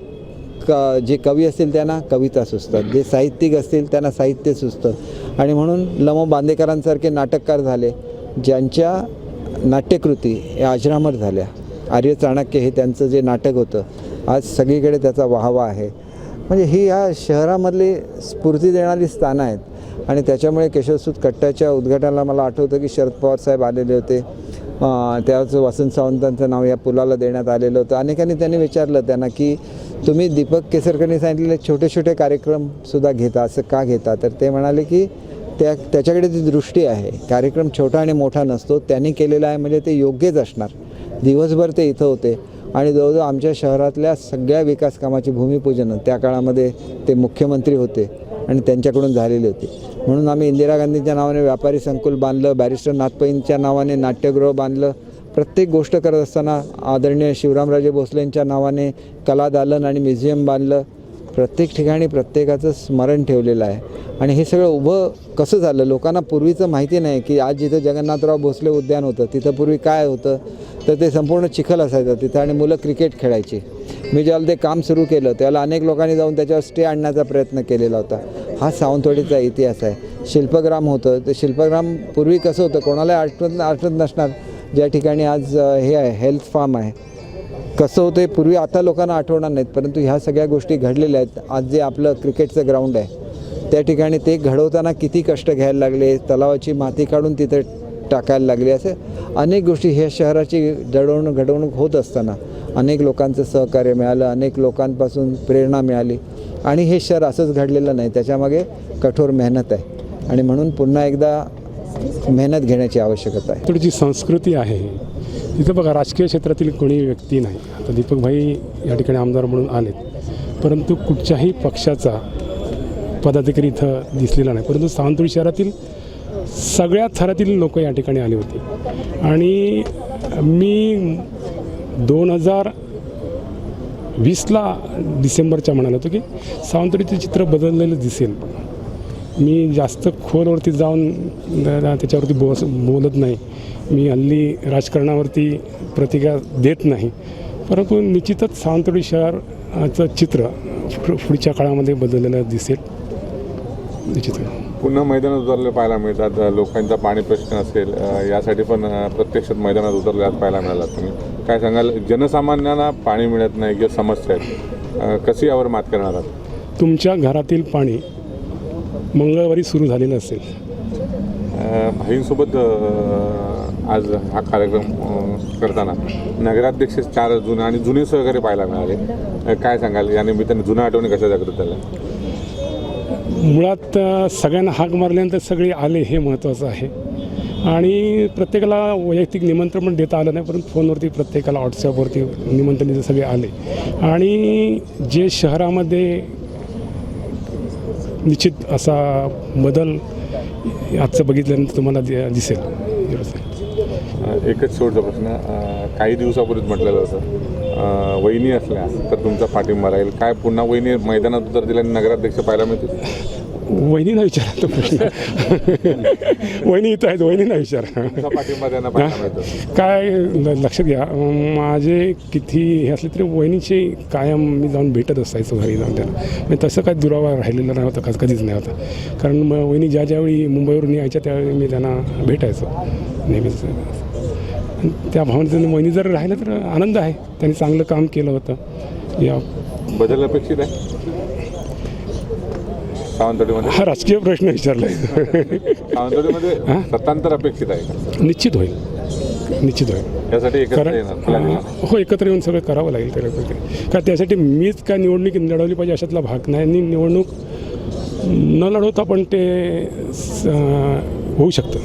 जे कवी असतील त्यांना कविता सुचतात, जे साहित्यिक असतील त्यांना साहित्य सुचतं आणि म्हणून ल.म. बांदेकरांसारखे नाटककार झाले ज्यांच्या नाट्यकृती या अजरामर झाल्या. आर्य चाणक्य हे त्यांचं जे नाटक होतं आज सगळीकडे त्याचा वाहवा आहे. म्हणजे ही या शहरामधली स्फूर्ती देणारी स्थानं आहेत आणि त्याच्यामुळे केशवसूत कट्ट्याच्या उद्घाटनाला मला आठवतं की शरद पवार साहेब आलेले होते. त्याच वसंत सावंतांचं नाव या पुलाला देण्यात आलेलं होतं. अनेकांनी त्यांनी विचारलं त्यांना की तुम्ही दीपक केसरकरांनी सांगितलेले छोटे छोटे कार्यक्रमसुद्धा घेता, असं का घेता? तर ते म्हणाले की त्याच्याकडे ती दृष्टी आहे, कार्यक्रम छोटा आणि मोठा नसतो, त्यांनी केलेला आहे म्हणजे ते योग्यच असणार. दिवसभर ते इथं होते आणि जवळजवळ आमच्या शहरातल्या सगळ्या विकास कामाची भूमिपूजन त्या काळामध्ये ते मुख्यमंत्री होते आणि त्यांच्याकडून झालेली होती. म्हणून आम्ही इंदिरा गांधींच्या नावाने व्यापारी संकुल बांधलं, बॅरिस्टर नाथपैंच्या नावाने नाट्यगृह बांधलं. प्रत्येक गोष्ट करत असताना आदरणीय शिवरामराजे भोसलेंच्या नावाने कला दालन आणि म्युझियम बांधलं. प्रत्येक ठिकाणी प्रत्येकाचं स्मरण ठेवलेलं आहे. आणि हे सगळं उभं कसं झालं, लोकांना पूर्वीचं माहिती नाही की आज जिथं जगन्नाथराव भोसले उद्यान होतं तिथं पूर्वी काय होतं, तर ते संपूर्ण चिखल असायचं तिथं आणि मुलं क्रिकेट खेळायची. मी ज्यावेळेला ते काम सुरू केलं त्यावेळेला अनेक लोकांनी जाऊन त्याच्यावर स्टे आणण्याचा प्रयत्न केलेला होता. हा सावंतवाडीचा इतिहास आहे. शिल्पग्राम होतं, ते शिल्पग्राम पूर्वी कसं होतं कोणाला आठवत नसणार, ज्या ठिकाणी आज हे आहे हेल्थ फार्म आहे, कसं होतं हे पूर्वी आता लोकांना आठवणार नाहीत, परंतु ह्या सगळ्या गोष्टी घडलेल्या आहेत. आज जे आपलं क्रिकेटचं ग्राउंड आहे त्या ठिकाणी ते घडवताना किती कष्ट घ्यायला लागले, तलावाची माती काढून तिथे टाकायला लागली, असे अनेक गोष्टी ह्या शहराची घडवणूक होत असताना अनेक लोकांचं सहकार्य मिळालं, अनेक लोकांपासून प्रेरणा मिळाली आणि हे शहर असंच घडलेलं नाही, त्याच्यामागे कठोर मेहनत आहे आणि म्हणून पुन्हा एकदा मेहनत घेण्याची आवश्यकता आहे. थोडी जी संस्कृती आहे तिथं बघा राजकीय क्षेत्रातील कोणी व्यक्ती नाही. आता दीपकभाई या ठिकाणी आमदार म्हणून आलेत, परंतु कुठच्याही पक्षाचा पदाधिकारी इथं दिसलेला नाही, परंतु सावंतवाडी शहरातील सगळ्या थरातील लोक या ठिकाणी आली होती. आणि मी 2020ला डिसेंबरच्या म्हणालो होतो की सावंतवाडीचं चित्र बदललेलं दिसेल. मी जास्त खोलवरती जाऊन त्याच्यावरती बोलत नाही, मी हल्ली राजकारणावरती प्रतिक्रिया देत नाही, परंतु निश्चितच सावंतवाडी शहराचं चित्र पुढच्या काळामध्ये बदललेलं दिसेल निश्चित. पुन्हा मैदानात उतरले पाहायला मिळतात. लोकांचा पाणी प्रश्न असेल यासाठी पण प्रत्यक्षात मैदानात उतरले आज पाहायला मिळाला. तुम्ही काय सांगाल, जनसामान्यांना पाणी मिळत नाही किंवा समस्या आहेत, कशी यावर मात करणार आहात? तुमच्या घरातील पाणी मंगळवारी सुरू झालेलं असेल. भाईंसोबत आज हा कार्यक्रम करताना नगराध्यक्ष 4 जुने आणि जुने सहकारी पाहायला मिळाले. काय सांगाल या निमित्ताने जुन्या आठवणी कशा जागृत झाल्या? मुळात सगळ्यांना हाक मारल्यानंतर सगळे आले हे महत्त्वाचं आहे. आणि प्रत्येकाला वैयक्तिक निमंत्रण पण देता आलं नाही, परंतु फोनवरती प्रत्येकाला व्हॉट्सअपवरती निमंत्रण सगळे आले. आणि जे शहरामध्ये निश्चित असा बदल आजचं बघितल्यानंतर तुम्हाला दिसेल. एकच शेवटचा प्रश्न, काही दिवसापूर्वीच म्हटलेलं होतं वहिनी असल्या तर तुमचा पाठिंबा राहील. काय पुन्हा वहिनी मैदानात उतरतील आणि नगराध्यक्ष पाहायला मिळतील? वहिनीला विचारा तो प्रश्न. वहिनी इथं आहेत, वहिनीला विचारा. पाठिंबा त्यांना पाहायला मिळतो. काय लक्षात घ्या, माझे किती हे असले तरी वहिनीचे कायम मी जाऊन भेटत असायचो घरी जाऊन त्याला. म्हणजे तसं काय दुरावा राहिलेला नाही होता, कधीच नाही होता. कारण वहिनी ज्यावेळी मुंबईवरून यायच्या त्यावेळी मी त्यांना भेटायचो नेहमीच. त्या भावनेचं वहिनी जर राहिलं तर आनंद आहे, त्यांनी चांगलं काम केलं होतं. या बदल अपेक्षित आहे सावंतवाडीमध्ये? हा राजकीय प्रश्न विचारला आहे. सावंतवाडीमध्ये सत्तांतर अपेक्षित आहे का? निश्चित होईल, निश्चित होईल. त्यासाठी एकत्र हो, एकत्र येऊन सगळं करावं लागेल त्याला. का त्यासाठी मीच काय निवडणूक लढवली पाहिजे अशातला भाग नाही. आणि निवडणूक न लढवता पण ते होऊ शकतं.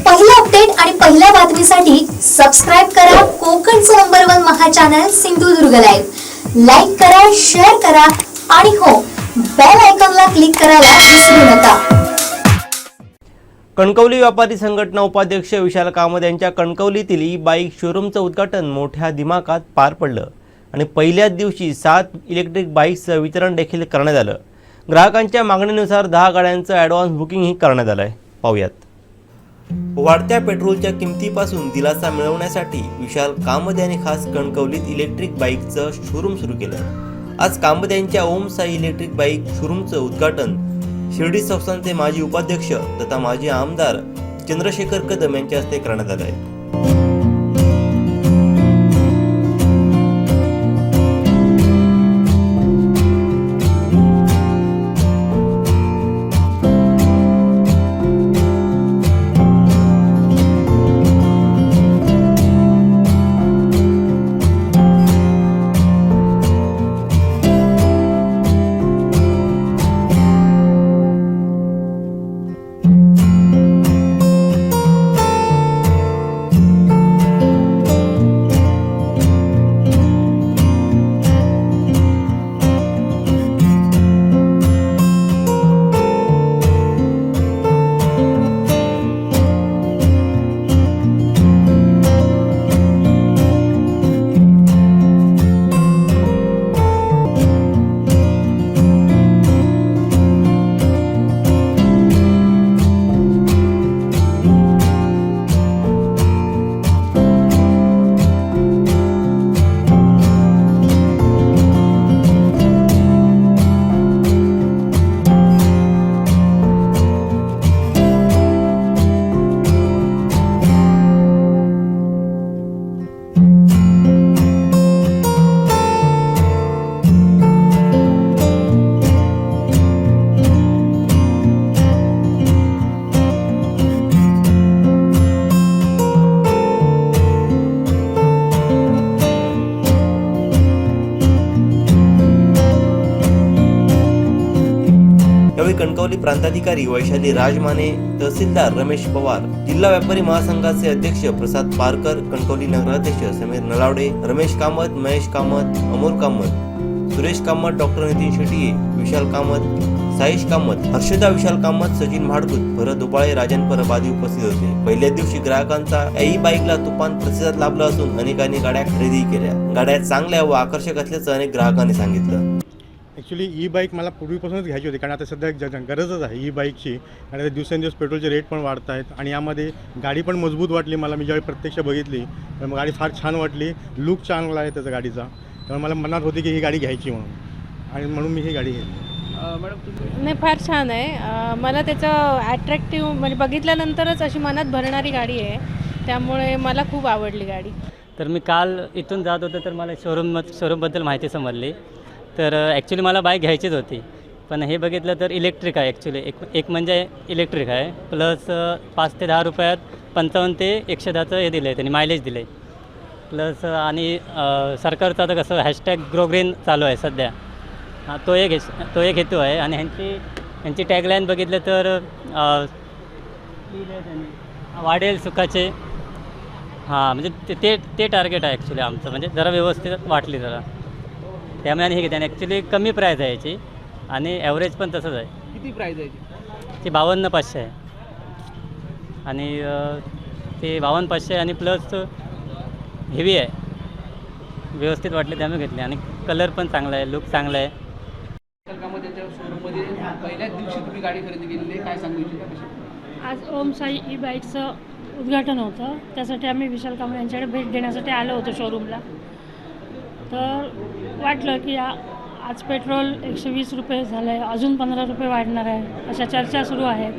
पहिलं अपडेट आणि पहिल्या बातमीसाठी सबस्क्राईब करा कोकणचं नंबर 1 महा चॅनल सिंधुदुर्ग लाईव्ह. लाईक करा, शेअर करा आणि हो, बेल आयकॉनला क्लिक करायला विसरू नका. कणकवली व्यापारी संघटना उपाध्यक्ष विशाल कामत यांच्या कणकवलीतील ई बाईक शोरूमचं उद्घाटन मोठ्या दिमाखात पार पडलं आणि पहिल्याच दिवशी 7 इलेक्ट्रिक बाईक्सचं वितरण देखील करण्यात आलं. ग्राहकांच्या मागणीनुसार 10 गाड्यांचं ॲडव्हान्स बुकिंगही करण्यात आलं आहे. पाहूयात. वाढत्या पेट्रोलच्या किमतीपासून दिलासा मिळवण्यासाठी विशाल कामत यांनी खास कणकवलीत इलेक्ट्रिक बाईकचं शोरूम सुरू केलं. आज कामत यांच्या ओम साई इलेक्ट्रिक बाईक शोरूमचं उद्घाटन शिर्डी संस्थानचे माजी उपाध्यक्ष तथा माजी आमदार चंद्रशेखर कदम यांच्या हस्ते करण्यात आलं आहे. कणकवली प्रांताधिकारी वैशाली राजमाने, तहसीलदार रमेश पवार, जिल्हा व्यापारी महासंघाचे अध्यक्ष प्रसाद पारकर, कणकवली नगराध्यक्ष समीर नलावडे, रमेश कामत, महेश कामत, अमोल कामत, सुरेश कामत, डॉक्टर नितीन शेट्टी, विशाल कामत, साईश कामत, हर्षदा विशाल कामत, सचिन भाडगुत, भरत दुपाळे, राजन परब आदी उपस्थित होते. पहिल्याच दिवशी ग्राहकांचा ई बाईकला तुफान प्रतिसाद लाभला असून अनेकांनी गाड्या खरेदी केल्या. गाड्या चांगल्या व आकर्षक असल्याचं अनेक ग्राहकांनी सांगितलं. ॲक्च्युली ई बाईक मला पूर्वीपासूनच घ्यायची होती, कारण आता सध्या गरजच आहे ई बाईकची. आणि आता दिवसेंदिवस पेट्रोलचे रेट पण वाढत आहेत आणि यामध्ये गाडी पण मजबूत वाटली मला. मी ज्यावेळी प्रत्यक्ष बघितली तर गाडी फार छान वाटली, लुक चांगला आहे त्याचा गाडीचा. त्यामुळे मला मनात होती की ही गाडी घ्यायची आणि म्हणून मी ही गाडी घेतली. नाही, फार छान आहे. मला त्याचं ॲट्रॅक्टिव्ह म्हणजे बघितल्यानंतरच अशी मनात भरणारी गाडी आहे, त्यामुळे मला खूप आवडली गाडी. तर मी काल इथून जात होतो तर मला शोरूमबद्दल माहिती समजली. तर ॲक्च्युली मला बाईक घ्यायचीच होती, पण हे बघितलं तर इलेक्ट्रिक आहे. ॲक्च्युली एक म्हणजे इलेक्ट्रिक आहे, प्लस 5 ते 10 रुपयात 55 ते 110चं हे दिलं आहे त्यांनी, मायलेज दिलं आहे. प्लस आणि सरकारचं आता कसं हॅशटॅग ग्रो ग्रीन चालू आहे सध्या, तो एक हेतू आहे. आणि ह्यांची टॅगलाईन बघितलं तर वाढेल सुखाचे, हां म्हणजे ते टार्गेट आहे ॲक्च्युली आमचं, म्हणजे जरा व्यवस्थित वाटली जरा. त्यामुळे आणि हे घेते. आणि ॲक्च्युली कमी प्राईज आहे याची आणि ॲव्हरेज पण तसंच आहे. किती प्राईज आहे याची? ती 52,500 आहे. आणि ते 52,500 आणि प्लस हेवी आहे, व्यवस्थित वाटले त्यामुळे घेतले. आणि कलर पण चांगला आहे, लुक चांगला आहे. शोरूममध्ये पहिल्याच दिवशी तुम्ही गाडी खरेदी केलेली आहे, काय सांगू इच्छिता? आज ओम साई ई बाईकचं उद्घाटन होतं, त्यासाठी आम्ही विशाल कांबळे यांच्याकडे भेट देण्यासाठी आलो होतो शोरूमला. तर वाटलं की आज पेट्रोल 120 रुपये झालं आहे, अजून 15 रुपये वाढणार आहे, अशा चर्चा सुरू आहेत.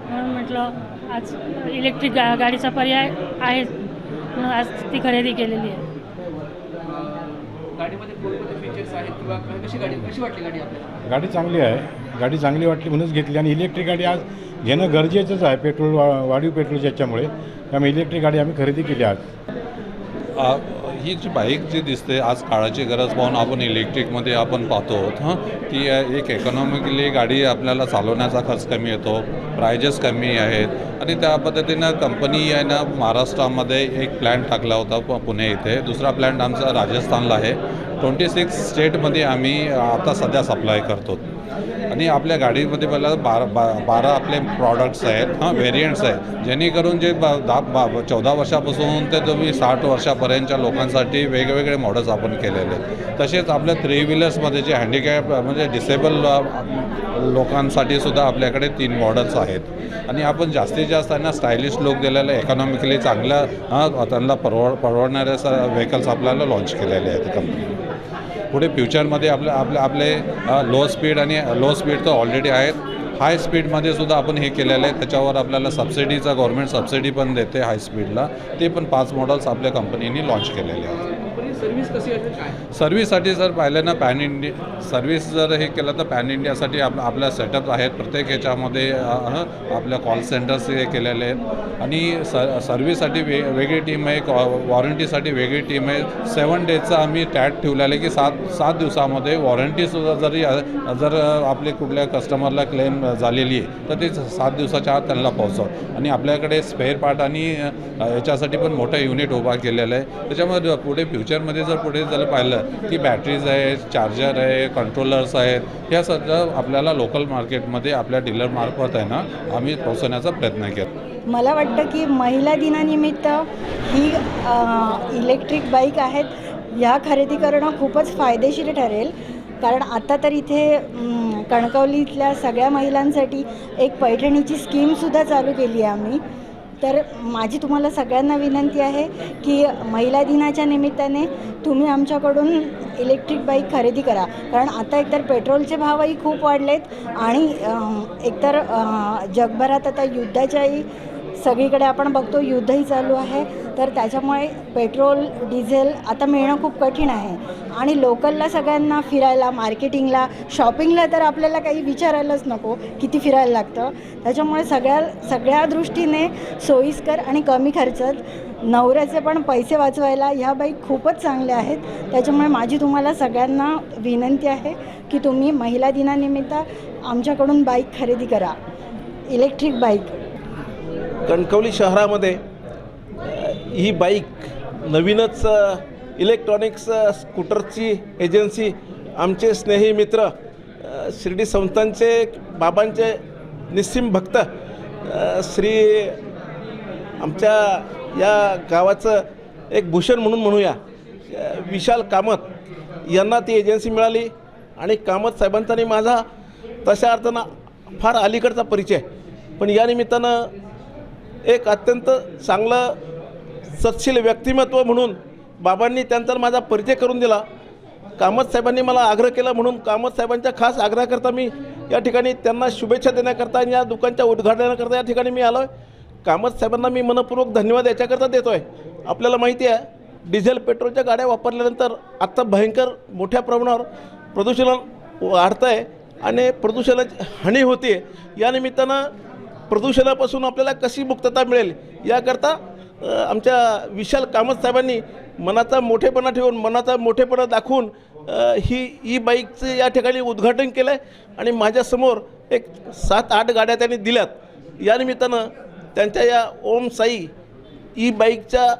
म्हणून म्हटलं आज इलेक्ट्रिक गाडीचा पर्याय आहे, म्हणून आज ती खरेदी केलेली आहे. गाडीमध्ये कोणकोणते फीचर्स आहेत किंवा कशी वाटली गाडी आपल्याला? गाडी चांगली आहे, गाडी चांगली वाटली म्हणूनच घेतली. आणि इलेक्ट्रिक गाडी आज घेणं गरजेचंच आहे, पेट्रोल वाढीव पेट्रोलच्या याच्यामुळे. त्यामुळे इलेक्ट्रिक गाडी आम्ही खरेदी केली आज. ही जी बाईक जी दिसते आज काळाची गरज पाहून आपण इलेक्ट्रिकमध्ये आपण पाहतो ती एक इकॉनॉमिकली गाडी आपल्याला चालवण्याचा खर्च कमी येतो, प्रायजेस कमी आहेत. आणि त्या पद्धतीनं कंपनी आहे ना महाराष्ट्रामध्ये एक प्लॅन्ट टाकला होता पुणे इथे, दुसरा प्लॅन्ट आमचा राजस्थानला आहे. 26 स्टेटमध्ये आम्ही आता सध्या सप्लाय करतो. आणि आपल्या गाडीमध्ये पहिला 12 आपले प्रॉडक्ट्स आहेत, व्हेरियंट्स आहेत, जेणेकरून जे 14 वर्षापासून ते तुम्ही 60 वर्षापर्यंतच्या लोकांसाठी वेगवेगळे मॉडेल्स आपण केलेले आहेत. तसेच आपल्या 3 व्हीलर्समध्ये जे हँडिकॅप म्हणजे डिसेबल लोकांसाठी सुद्धा आपल्याकडे 3 मॉडेल्स आहेत. आणि आपण जास्तीत जास्त त्यांना स्टायलिश लुक दिलेलं, इकॉनॉमिकली चांगल्या त्यांना परवडणाऱ्या व्हेकल्स आपल्याला लॉन्च केलेले आहेत कंपनी. पुढे फ्युचरमध्ये आपले लो स्पीड तर ऑलरेडी आहेत, हाय स्पीडमध्ये सुद्धा आपण हे केलेलं आहे. त्याच्यावर आपल्याला सबसिडीचा गव्हर्नमेंट सबसिडी पण देते हाय स्पीडला. ते पण 5 मॉडेल्स आपल्या कंपनीने लॉन्च केलेले आहेत. सर्व्हिस कशी आहे काय? सर्व्हिससाठी जर पाहिलं ना पॅन इंडिया सर्व्हिस जर हे केलं तर पॅन इंडियासाठी आपल्या सेटअप आहेत. प्रत्येक ह्याच्यामध्ये आपल्या कॉल सेंटर्स हे केलेले आहेत. आणि सर्व्हिससाठी वेगळी टीम आहे, वॉरंटीसाठी वेगळी टीम आहे. 7 डेजचा आम्ही टॅग ठेवलेलं आहे की 7 दिवसामध्ये वॉरंटीसुद्धा जर आपले कुठल्या कस्टमरला क्लेम झालेली आहे तर ते 7 दिवसाच्या आत त्यांना पोहोचव. आणि आपल्याकडे स्पेअर पार्ट आणि याच्यासाठी पण मोठं युनिट उभा केलेलं आहे. त्याच्यामध्ये पुढे फ्युचरमध्ये जर पाहिलं की बॅटरीज आहे, चार्जर आहे, कंट्रोलर्स आहेत, ह्या सगळं आपल्याला लोकल मार्केटमध्ये आपल्या डीलरमार्फत आहे ना आम्ही पोहोचवण्याचा प्रयत्न केला. मला वाटतं की महिला दिनानिमित्त ही इलेक्ट्रिक बाईक आहेत, ह्या खरेदी करणं खूपच फायदेशीर ठरेल. कारण आता तर इथे कणकवलीतल्या सगळ्या महिलांसाठी एक पैठणीची स्कीमसुद्धा चालू केली आहे आम्ही. तर माझी तुम्हाला सगळ्यांना विनंती आहे की महिला दिनाच्या निमित्ताने तुम्ही आमच्याकडून इलेक्ट्रिक बाईक खरेदी करा. कारण आता एकतर पेट्रोलचे भावही खूप वाढलेत आणि एकतर जगभरात आता युद्धाच्याही सगळीकडे आपण बघतो युद्धही चालू आहे. तर त्याच्यामुळे पेट्रोल डिझेल आता मिळणं खूप कठीण आहे. आणि लोकलला सगळ्यांना फिरायला, मार्केटिंगला, शॉपिंगला तर आपल्याला काही विचारायलाच नको किती फिरायला लागतं. त्याच्यामुळे सगळ्या दृष्टीने सोयीस्कर आणि कमी खर्चात नवऱ्याचे पण पैसे वाचवायला ह्या बाईक खूपच चांगल्या आहेत. त्याच्यामुळे माझी तुम्हाला सगळ्यांना विनंती आहे की तुम्ही महिला दिनानिमित्त आमच्याकडून बाईक खरेदी करा, इलेक्ट्रिक बाईक. कणकवली शहरामध्ये ही बाईक नवीनच इलेक्ट्रॉनिक्स स्कूटरची एजन्सी आमचे स्नेही मित्र शिर्डी संस्थांचे बाबांचे निस्सीम भक्त श्री आमच्या या गावाचं एक भूषण म्हणून म्हणूया विशाल कामत यांना ती एजन्सी मिळाली. आणि कामत साहेबांचा आणि माझा तशा अर्थानं फार अलीकडचा परिचय, पण या निमित्तानं एक अत्यंत चांगलं सत्शील व्यक्तिमत्व म्हणून बाबांनी त्यांचा माझा परिचय करून दिला. कामत साहेबांनी मला आग्रह केला म्हणून कामत साहेबांच्या खास आग्रहाकरता मी या ठिकाणी त्यांना शुभेच्छा देण्याकरता आणि या दुकानच्या उद्घाटनाकरता या ठिकाणी मी आलो आहे. कामत साहेबांना मी मनपूर्वक धन्यवाद याच्याकरता देतो आहे. आपल्याला माहिती आहे डिझेल पेट्रोलच्या गाड्या वापरल्यानंतर आत्ता भयंकर मोठ्या प्रमाणावर प्रदूषण वाढतं आहे आणि प्रदूषणाची हानी होते. या निमित्तानं प्रदूषणापासून आपल्याला कशी मुक्तता मिळेल याकरता आमच्या विशाल कामत साहेबांनी मनाचा मोठेपणा ठेवून मनाचा मोठेपणा दाखवून ही बाईकचं या ठिकाणी उद्घाटन केलं आहे. आणि माझ्यासमोर एक 7-8 गाड्या त्यांनी दिल्यात. या निमित्तानं त्यांच्या या ओम साई ई बाईकच्या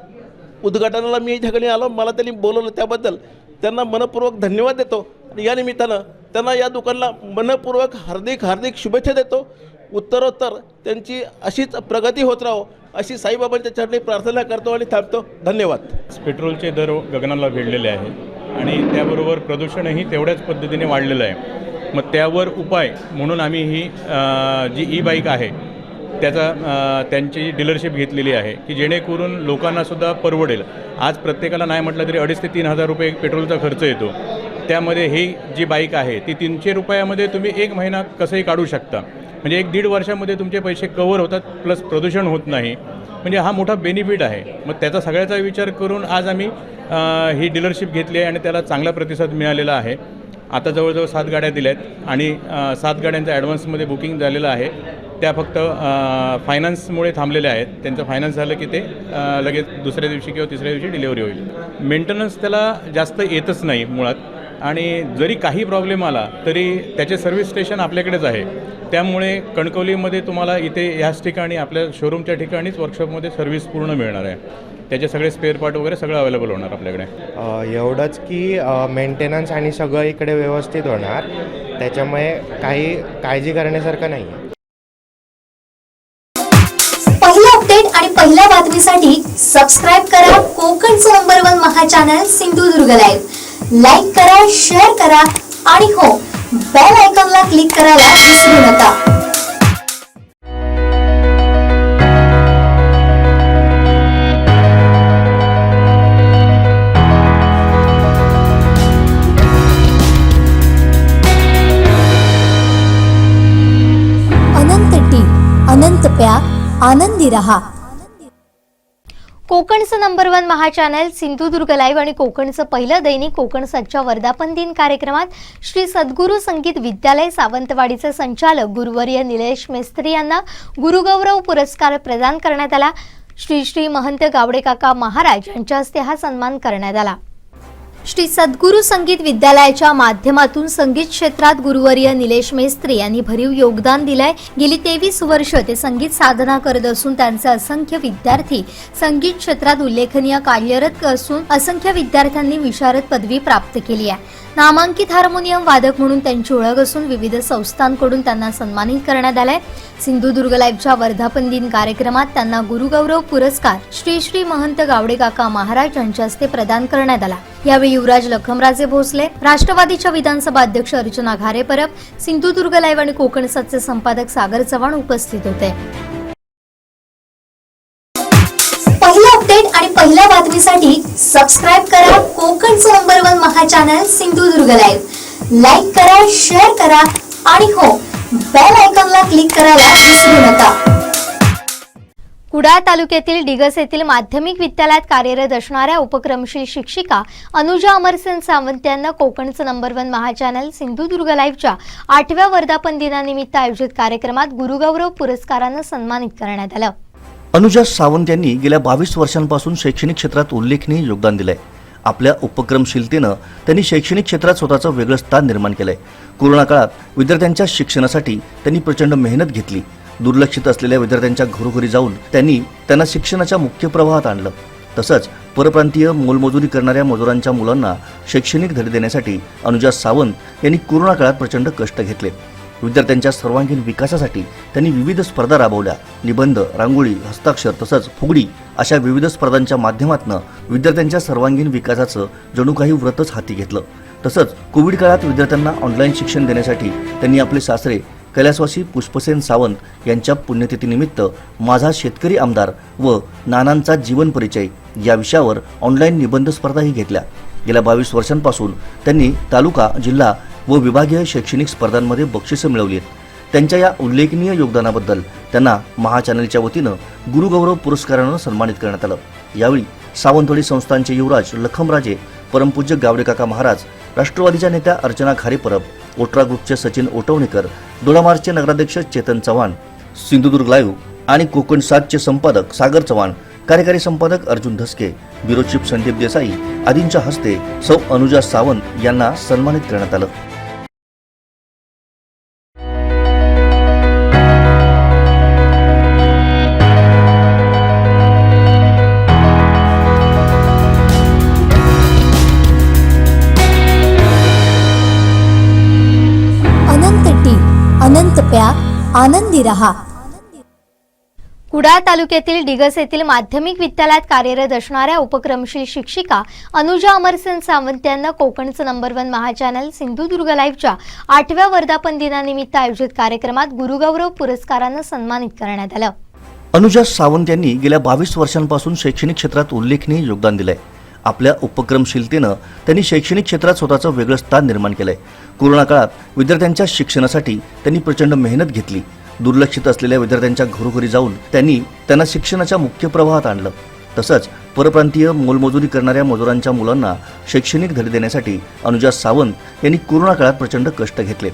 उद्घाटनाला मी या ठिकाणी आलो, मला त्यांनी बोलवलं त्याबद्दल त्यांना मनपूर्वक धन्यवाद देतो. आणि या निमित्तानं त्यांना या दुकानाला मनपूर्वक हार्दिक शुभेच्छा देतो. उत्तरोत्तर त्यांची अशीच प्रगती होत राहो अशी साईबाबांच्या चरणी प्रार्थना करतो आणि थांबतो. धन्यवाद. पेट्रोलचे दर गगनाला भिडलेले आहेत आणि त्याबरोबर प्रदूषणही तेवढ्याच पद्धतीने वाढलेलं आहे. मग त्यावर उपाय म्हणून आम्ही ही जी ई बाईक आहे त्यांची डीलरशिप घेतलेली आहे की जेणेकरून लोकांनासुद्धा परवडेल. आज प्रत्येकाला नाही म्हटलं तरी 2,500 ते 3,000 रुपये पेट्रोलचा खर्च येतो. त्यामध्ये ही जी बाईक आहे ती 300 रुपयामध्ये तुम्ही 1 महिना कसंही काढू शकता. म्हणजे 1-1.5 वर्षामध्ये तुमचे पैसे कवर होतात, प्लस प्रदूषण होत नाही. म्हणजे हा मोठा बेनिफिट आहे. मग त्याचा सगळ्याचा विचार करून आज आम्ही ही डीलरशिप घेतली आहे आणि त्याला चांगला प्रतिसाद मिळालेला आहे. आता जवळजवळ 7 गाड्या दिल्या आहेत आणि 7 गाड्यांचं ॲडव्हान्समध्ये बुकिंग झालेलं आहे. त्या फक्त फायनान्समुळे थांबलेल्या आहेत. त्यांचं फायनान्स झालं की ते लगेच दुसऱ्या दिवशी किंवा तिसऱ्या दिवशी डिलेवरी होईल. मेंटेनन्स त्याला जास्त येतच नाही मुळात, आणि जरी काही प्रॉब्लेम आला तरी त्याचे सर्व्हिस स्टेशन आपल्याकडेच आहे. त्यामुळे कणकवलीमध्ये तुम्हाला इथे ह्याच ठिकाणी आपल्या शोरूमच्या ठिकाणीच वर्कशॉपमध्ये सर्व्हिस पूर्ण मिळणार आहे. त्याचे सगळे स्पेअर पार्ट वगैरे सगळं अवेलेबल होणार आपल्याकडे. एवढंच की मेंटेनन्स आणि सगळं इकडे व्यवस्थित होणार, त्याच्यामुळे काही काळजी करण्यासारखं नाही आहे. पहिल्या अपडेट आणि पहिल्या बातमीसाठी सबस्क्राईब करा कोकणचं नंबर 1 महा चॅनल सिंधुदुर्ग लाईव्ह. लाईक करा, शेअर करा आणि हो, बेल आयकॉनला क्लिक करायला विसरू नका. अनंत टी, अनंत प्यार, आनंदी रहा. कोकणचं नंबर 1 महा चॅनल सिंधुदुर्ग लाईव्ह आणि कोकणचं पहिलं दैनिक कोकण सच्चा वर्धापन दिन कार्यक्रमात श्री सद्गुरू संगीत विद्यालय सावंतवाडीचे संचालक गुरुवर्य निलेश मेस्त्री यांना गुरुगौरव पुरस्कार प्रदान करण्यात आला. श्री महंत गावडे काका महाराज यांच्या हस्ते हा सन्मान करण्यात आला. श्री सद्गुरू संगीत विद्यालयाच्या माध्यमातून संगीत क्षेत्रात गुरुवर्य निलेश मेस्त्री यांनी भरीव योगदान दिलंय. गेली 23 वर्ष ते संगीत साधना करत असून त्यांचे असंख्य विद्यार्थी संगीत क्षेत्रात उल्लेखनीय कार्यरत असून असंख्य विद्यार्थ्यांनी विशारद पदवी प्राप्त केली आहे. नामांकित हार्मोनियम वादक म्हणून त्यांची ओळख असून विविध संस्थांकडून त्यांना सन्मानित करण्यात आलंय. सिंधुदुर्ग लाईव्हच्या वर्धापन दिन कार्यक्रमात त्यांना गुरुगौरव पुरस्कार श्री महंत गावडे काका महाराज यांच्या हस्ते प्रदान करण्यात आला. यावेळी युवराज लखमराजे भोसले, राष्ट्रवादीच्या विधानसभा अध्यक्ष अर्चना घारे परब, सिंधुदुर्ग लाईव्ह आणि कोकणसचे संपादक सागर चव्हाण उपस्थित होते. पहिल्या अपडेट आणि पहिल्या बातमीसाठी सबस्क्राईब करा कोकणचं नंबर 1 महा चॅनल सिंधुदुर्ग लाईव्ह. लाईक करा, शेअर करा आणि हो, बेल आयकॉनला क्लिक करायला विसरू नका. कुडाळ तालुक्यातील डिगस येथील माध्यमिक विद्यालयात कार्यरत असणाऱ्या उपक्रमशील शिक्षिका अनुजा अमरसेन सावंत यांना कोकणचं नंबर 1 महा चॅनल सिंधुदुर्ग लाईव्हच्या 8व्या वर्धापन दिनानिमित्त आयोजित कार्यक्रमात गुरुगौरव पुरस्कारानं सन्मानित करण्यात आलं. अनुजा सावंत यांनी गेल्या 22 वर्षांपासून शैक्षणिक क्षेत्रात उल्लेखनीय योगदान दिलंय. आपल्या उपक्रमशीलतेनं त्यांनी शैक्षणिक क्षेत्रात स्वतःचं वेगळं स्थान निर्माण केलंय. कोरोना काळात विद्यार्थ्यांच्या शिक्षणासाठी त्यांनी प्रचंड मेहनत घेतली. दुर्लक्षित असलेल्या विद्यार्थ्यांच्या घरोघरी जाऊन त्यांना शिक्षणाच्या मुख्य प्रवाहात आणलं. तसंच परप्रांतीय मोलमजुरी करणाऱ्या मजुरांच्या मुलांना शैक्षणिक धडे देण्यासाठी अनुजा सावंत यांनी कोरोना काळात प्रचंड कष्ट घेतले. विद्यार्थ्यांच्या सर्वांगीण विकासासाठी त्यांनी विविध स्पर्धा राबवल्या. निबंध, रांगोळी, हस्ताक्षर तसंच फुगडी अशा विविध स्पर्धांच्या माध्यमातून विद्यार्थ्यांच्या सर्वांगीण विकासाचं जणू काही व्रतच हाती घेतलं. तसंच कोविड काळात विद्यार्थ्यांना ऑनलाईन शिक्षण देण्यासाठी त्यांनी आपले सासरे कैलासवासी पुष्पसेन सावंत यांच्या पुण्यतिथीनिमित्त माझा शेतकरी आमदार व नानांचा जीवन परिचय या विषयावर ऑनलाईन निबंध स्पर्धाही घेतल्या. गेल्या 22 वर्षांपासून त्यांनी तालुका, जिल्हा व विभागीय शैक्षणिक स्पर्धांमध्ये बक्षिसं मिळवली आहेत. त्यांच्या या उल्लेखनीय योगदानाबद्दल त्यांना महाचॅनलच्या वतीनं गुरुगौरव पुरस्कारानं सन्मानित करण्यात आलं. यावेळी सावंतवाडी संस्थानचे युवराज लखमराजे, परमपूज्य गावडेकाका महाराज, राष्ट्रवादीच्या नेत्या अर्चना खारेपरब, ओट्रा ग्रुपचे सचिन ओटवणेकर, दोडामार्चचे नगराध्यक्ष चेतन चव्हाण, सिंधुदुर्ग लाईव्ह आणि कोकण 7चे संपादक सागर चव्हाण, कार्यकारी संपादक अर्जुन धसके, ब्युरो चीफ संदीप देसाई आदींच्या हस्ते सौ अनुजा सावंत यांना सन्मानित करण्यात आलं. अनंत टी, अनंत प्यार, आनंदी रहा. कुडाळ तालुक्यातील डिगस येथील माध्यमिक विद्यालयात कार्यरत असणाऱ्या उपक्रमशील शिक्षिका अनुजा अमरसेन सावंत यांना कोकणचं नंबर 1 महाचॅनल सिंधुदुर्ग लाईव्हच्या 8व्या वर्धापन दिनानिमित्त आयोजित कार्यक्रमात गुरुगौरव पुरस्कारानं सन्मानित करण्यात आलं. अनुजा सावंत यांनी गेल्या 22 वर्षांपासून शैक्षणिक क्षेत्रात उल्लेखनीय योगदान दिलंय. आपल्या उपक्रमशीलतेनं त्यांनी शैक्षणिक क्षेत्रात स्वतःचं वेगळं स्थान निर्माण केलंय. कोरोना काळात विद्यार्थ्यांच्या शिक्षणासाठी त्यांनी प्रचंड मेहनत घेतली. दुर्लक्षित असलेल्या विद्यार्थ्यांच्या घरोघरी जाऊन त्यांना शिक्षणाच्या मुख्य प्रवाहात आणलं. तसंच परप्रांतीय मोलमजुरी करणाऱ्या मजुरांच्या मुलांना शैक्षणिक धडे देण्यासाठी अनुजा सावंत यांनी कोरोना काळात प्रचंड कष्ट घेतले.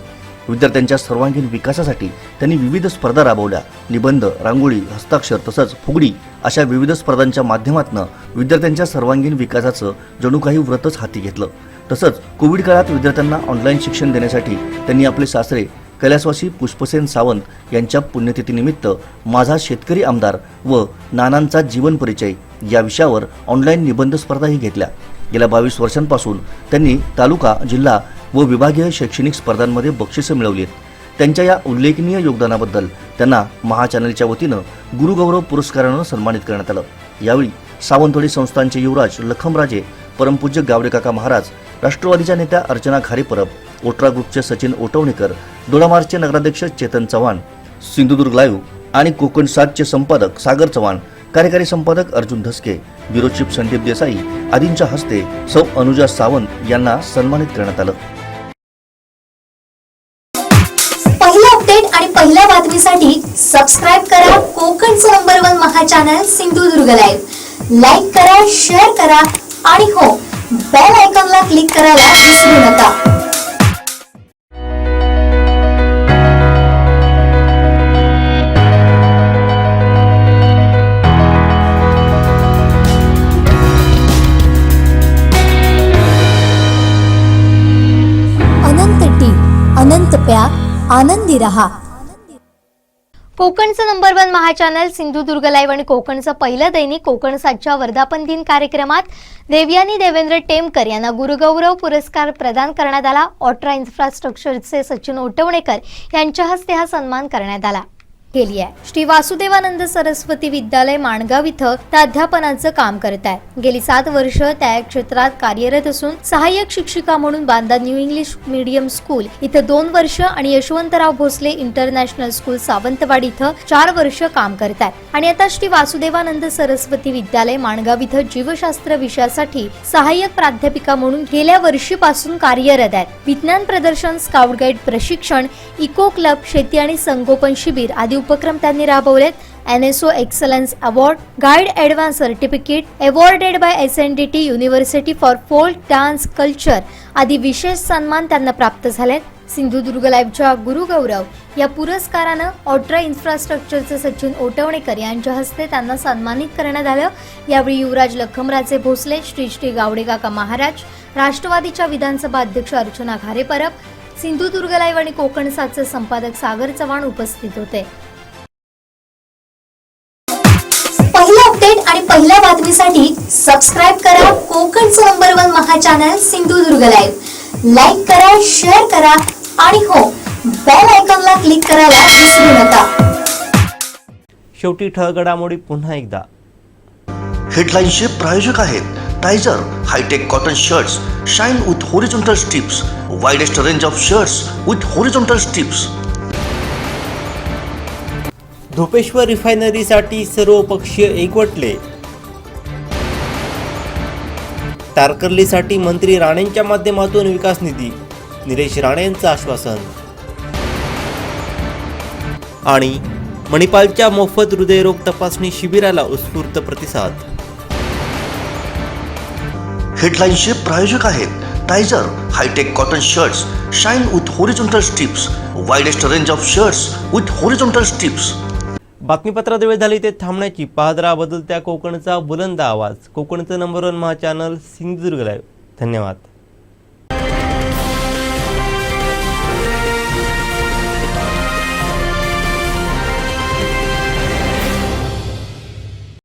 विद्यार्थ्यांच्या सर्वांगीण विकासासाठी त्यांनी विविध स्पर्धा राबवल्या. निबंध, रांगोळी, हस्ताक्षर तसंच फुगडी अशा विविध स्पर्धांच्या माध्यमातून विद्यार्थ्यांच्या सर्वांगीण विकासाचं जणू काही व्रतच हाती घेतलं. तसंच कोविड काळात विद्यार्थ्यांना ऑनलाईन शिक्षण देण्यासाठी त्यांनी आपले सासरे कैलासवासी पुष्पसेन सावंत यांच्या पुण्यतिथीनिमित्त माझा शेतकरी आमदार व नानांचा जीवन परिचय या विषयावर ऑनलाईन निबंध स्पर्धाही घेतल्या. गेल्या 22 वर्षांपासून त्यांनी तालुका, जिल्हा व विभागीय शैक्षणिक स्पर्धांमध्ये बक्षिसं मिळवली आहेत. त्यांच्या या उल्लेखनीय योगदानाबद्दल त्यांना महाचॅनलच्या वतीनं गुरुगौरव पुरस्कारानं सन्मानित करण्यात आलं. यावेळी सावंतवाडी संस्थानचे युवराज लखमराजे, परमपूज्य गावडेकाका महाराज, राष्ट्रवादीच्या नेत्या अर्चना खारेपरब, ओट्रा ग्रुपचे सचिन ओटवणेकर, दोडामार्चचे नगराध्यक्ष चेतन चव्हाण, सिंधुदुर्ग लाईव्ह आणि कोकण 7चे संपादक सागर चव्हाण, कार्यकारी संपादक अर्जुन धसके, ब्युरो चीफ संदीप देसाई आदींच्या हस्ते सौ अनुजा सावंत यांना सन्मानित करण्यात आलं. पहिला अपडेट आणि पहिल्या बातमीसाठी सबस्क्राईब करा कोकणचं नंबर 1 महाचॅनल सिंधुदुर्ग लाईव्ह. लाईक करा, शेअर करा आणि हो, बेल आयकॉनला क्लिक करायला विसरू नका. अनंत टी, अनंत प्यार, आनंदी रहा. कोकणचं नंबर 1 महाचॅनल सिंधुदुर्ग लाईव्ह आणि कोकणचं पहिलं दैनिक कोकण 7च्या वर्धापन दिन कार्यक्रमात देवयानी देवेंद्र टेमकर यांना गुरुगौरव पुरस्कार प्रदान करण्यात आला. ऑट्रा इन्फ्रास्ट्रक्चरचे सचिन ओटवणेकर यांच्या हस्ते हा सन्मान करण्यात आला. केली आहे. श्री वासुदेवानंद सरस्वती विद्यालय माणगाव इथं त्या अध्यापनाचं काम करत आहे. गेली 7 वर्ष त्या क्षेत्रात कार्यरत असून सहाय्यक शिक्षिका म्हणून Banda new English medium school इथं 2 वर्ष आणि यशवंतराव भोसले इंटरनॅशनल स्कूल सावंतवाडी इथं 4 वर्ष काम करत आहे. आणि आता श्री वासुदेवानंद सरस्वती विद्यालय माणगाव इथं जीवशास्त्र विषयासाठी सहाय्यक प्राध्यापिका म्हणून गेल्या वर्षीपासून कार्यरत आहेत. विज्ञान प्रदर्शन, स्काउट गाईड प्रशिक्षण, इको क्लब, शेती आणि संगोपन शिबिर आदी उपक्रम त्यांनी राबवलेत. NSO excellence award, guide advance certificate, awarded bye SNDT university for folk dance culture आदी विशेष सन्मान त्यांना प्राप्त झालेत. सिंधुदुर्ग लाईव्हच्या गुरुगौरव या पुरस्कारानं ऑट्रा इन्फ्रास्ट्रक्चरचे सचिन ओटवणेकर यांच्या हस्ते त्यांना सन्मानित करण्यात आलं. यावेळी युवराज लखमराजे भोसले, श्री गावडेकाका महाराज, राष्ट्रवादीच्या विधानसभा अध्यक्ष अर्चना घारे परब, सिंधुदुर्ग लाईव्ह आणि कोकण सातचे संपादक सागर चव्हाण उपस्थित होते. पहिला अपडेट आणि पहिल्या बातमीसाठी सबस्क्राईब करा कोकणचं नंबर 1 महा चॅनल सिंधुदुर्ग लाईव्ह. लाईक करा, शेअर करा आणि हो, बेल आयकॉनला क्लिक करायला विसरू नका. शेवटी ठळक घडामोडी पुन्हा एकदा. हेडलाईन्सचे प्रायोजक आहेत Tyzer hi tech cotton shirts shine with horizontal stripes, widest range of shirts with horizontal stripes. Dhopeshwar रिफायनरीसाठी सर्वपक्षीय एकवटले. तारकर्लीसाठी मंत्री राणेंच्या माध्यमातून विकास निधी, निलेश राणे यांचं आश्वासन. आणि मणिपालच्या मोफत हृदयरोग तपासणी शिबिराला उत्स्फूर्त प्रतिसाद. हेडलाईन्सचे प्रायोजक आहेत Tyzer hi tech cotton shirts shine with horizontal stripes, widest range of shirts with horizontal stripes. बातमीपत्रात वेळ झाली ते थांबण्याची. पाहत राहा बदलत्या कोकणचा बुलंद आवाज. कोकणचं नंबर 1 महा चॅनल सिंधुदुर्ग लाईव्ह. धन्यवाद.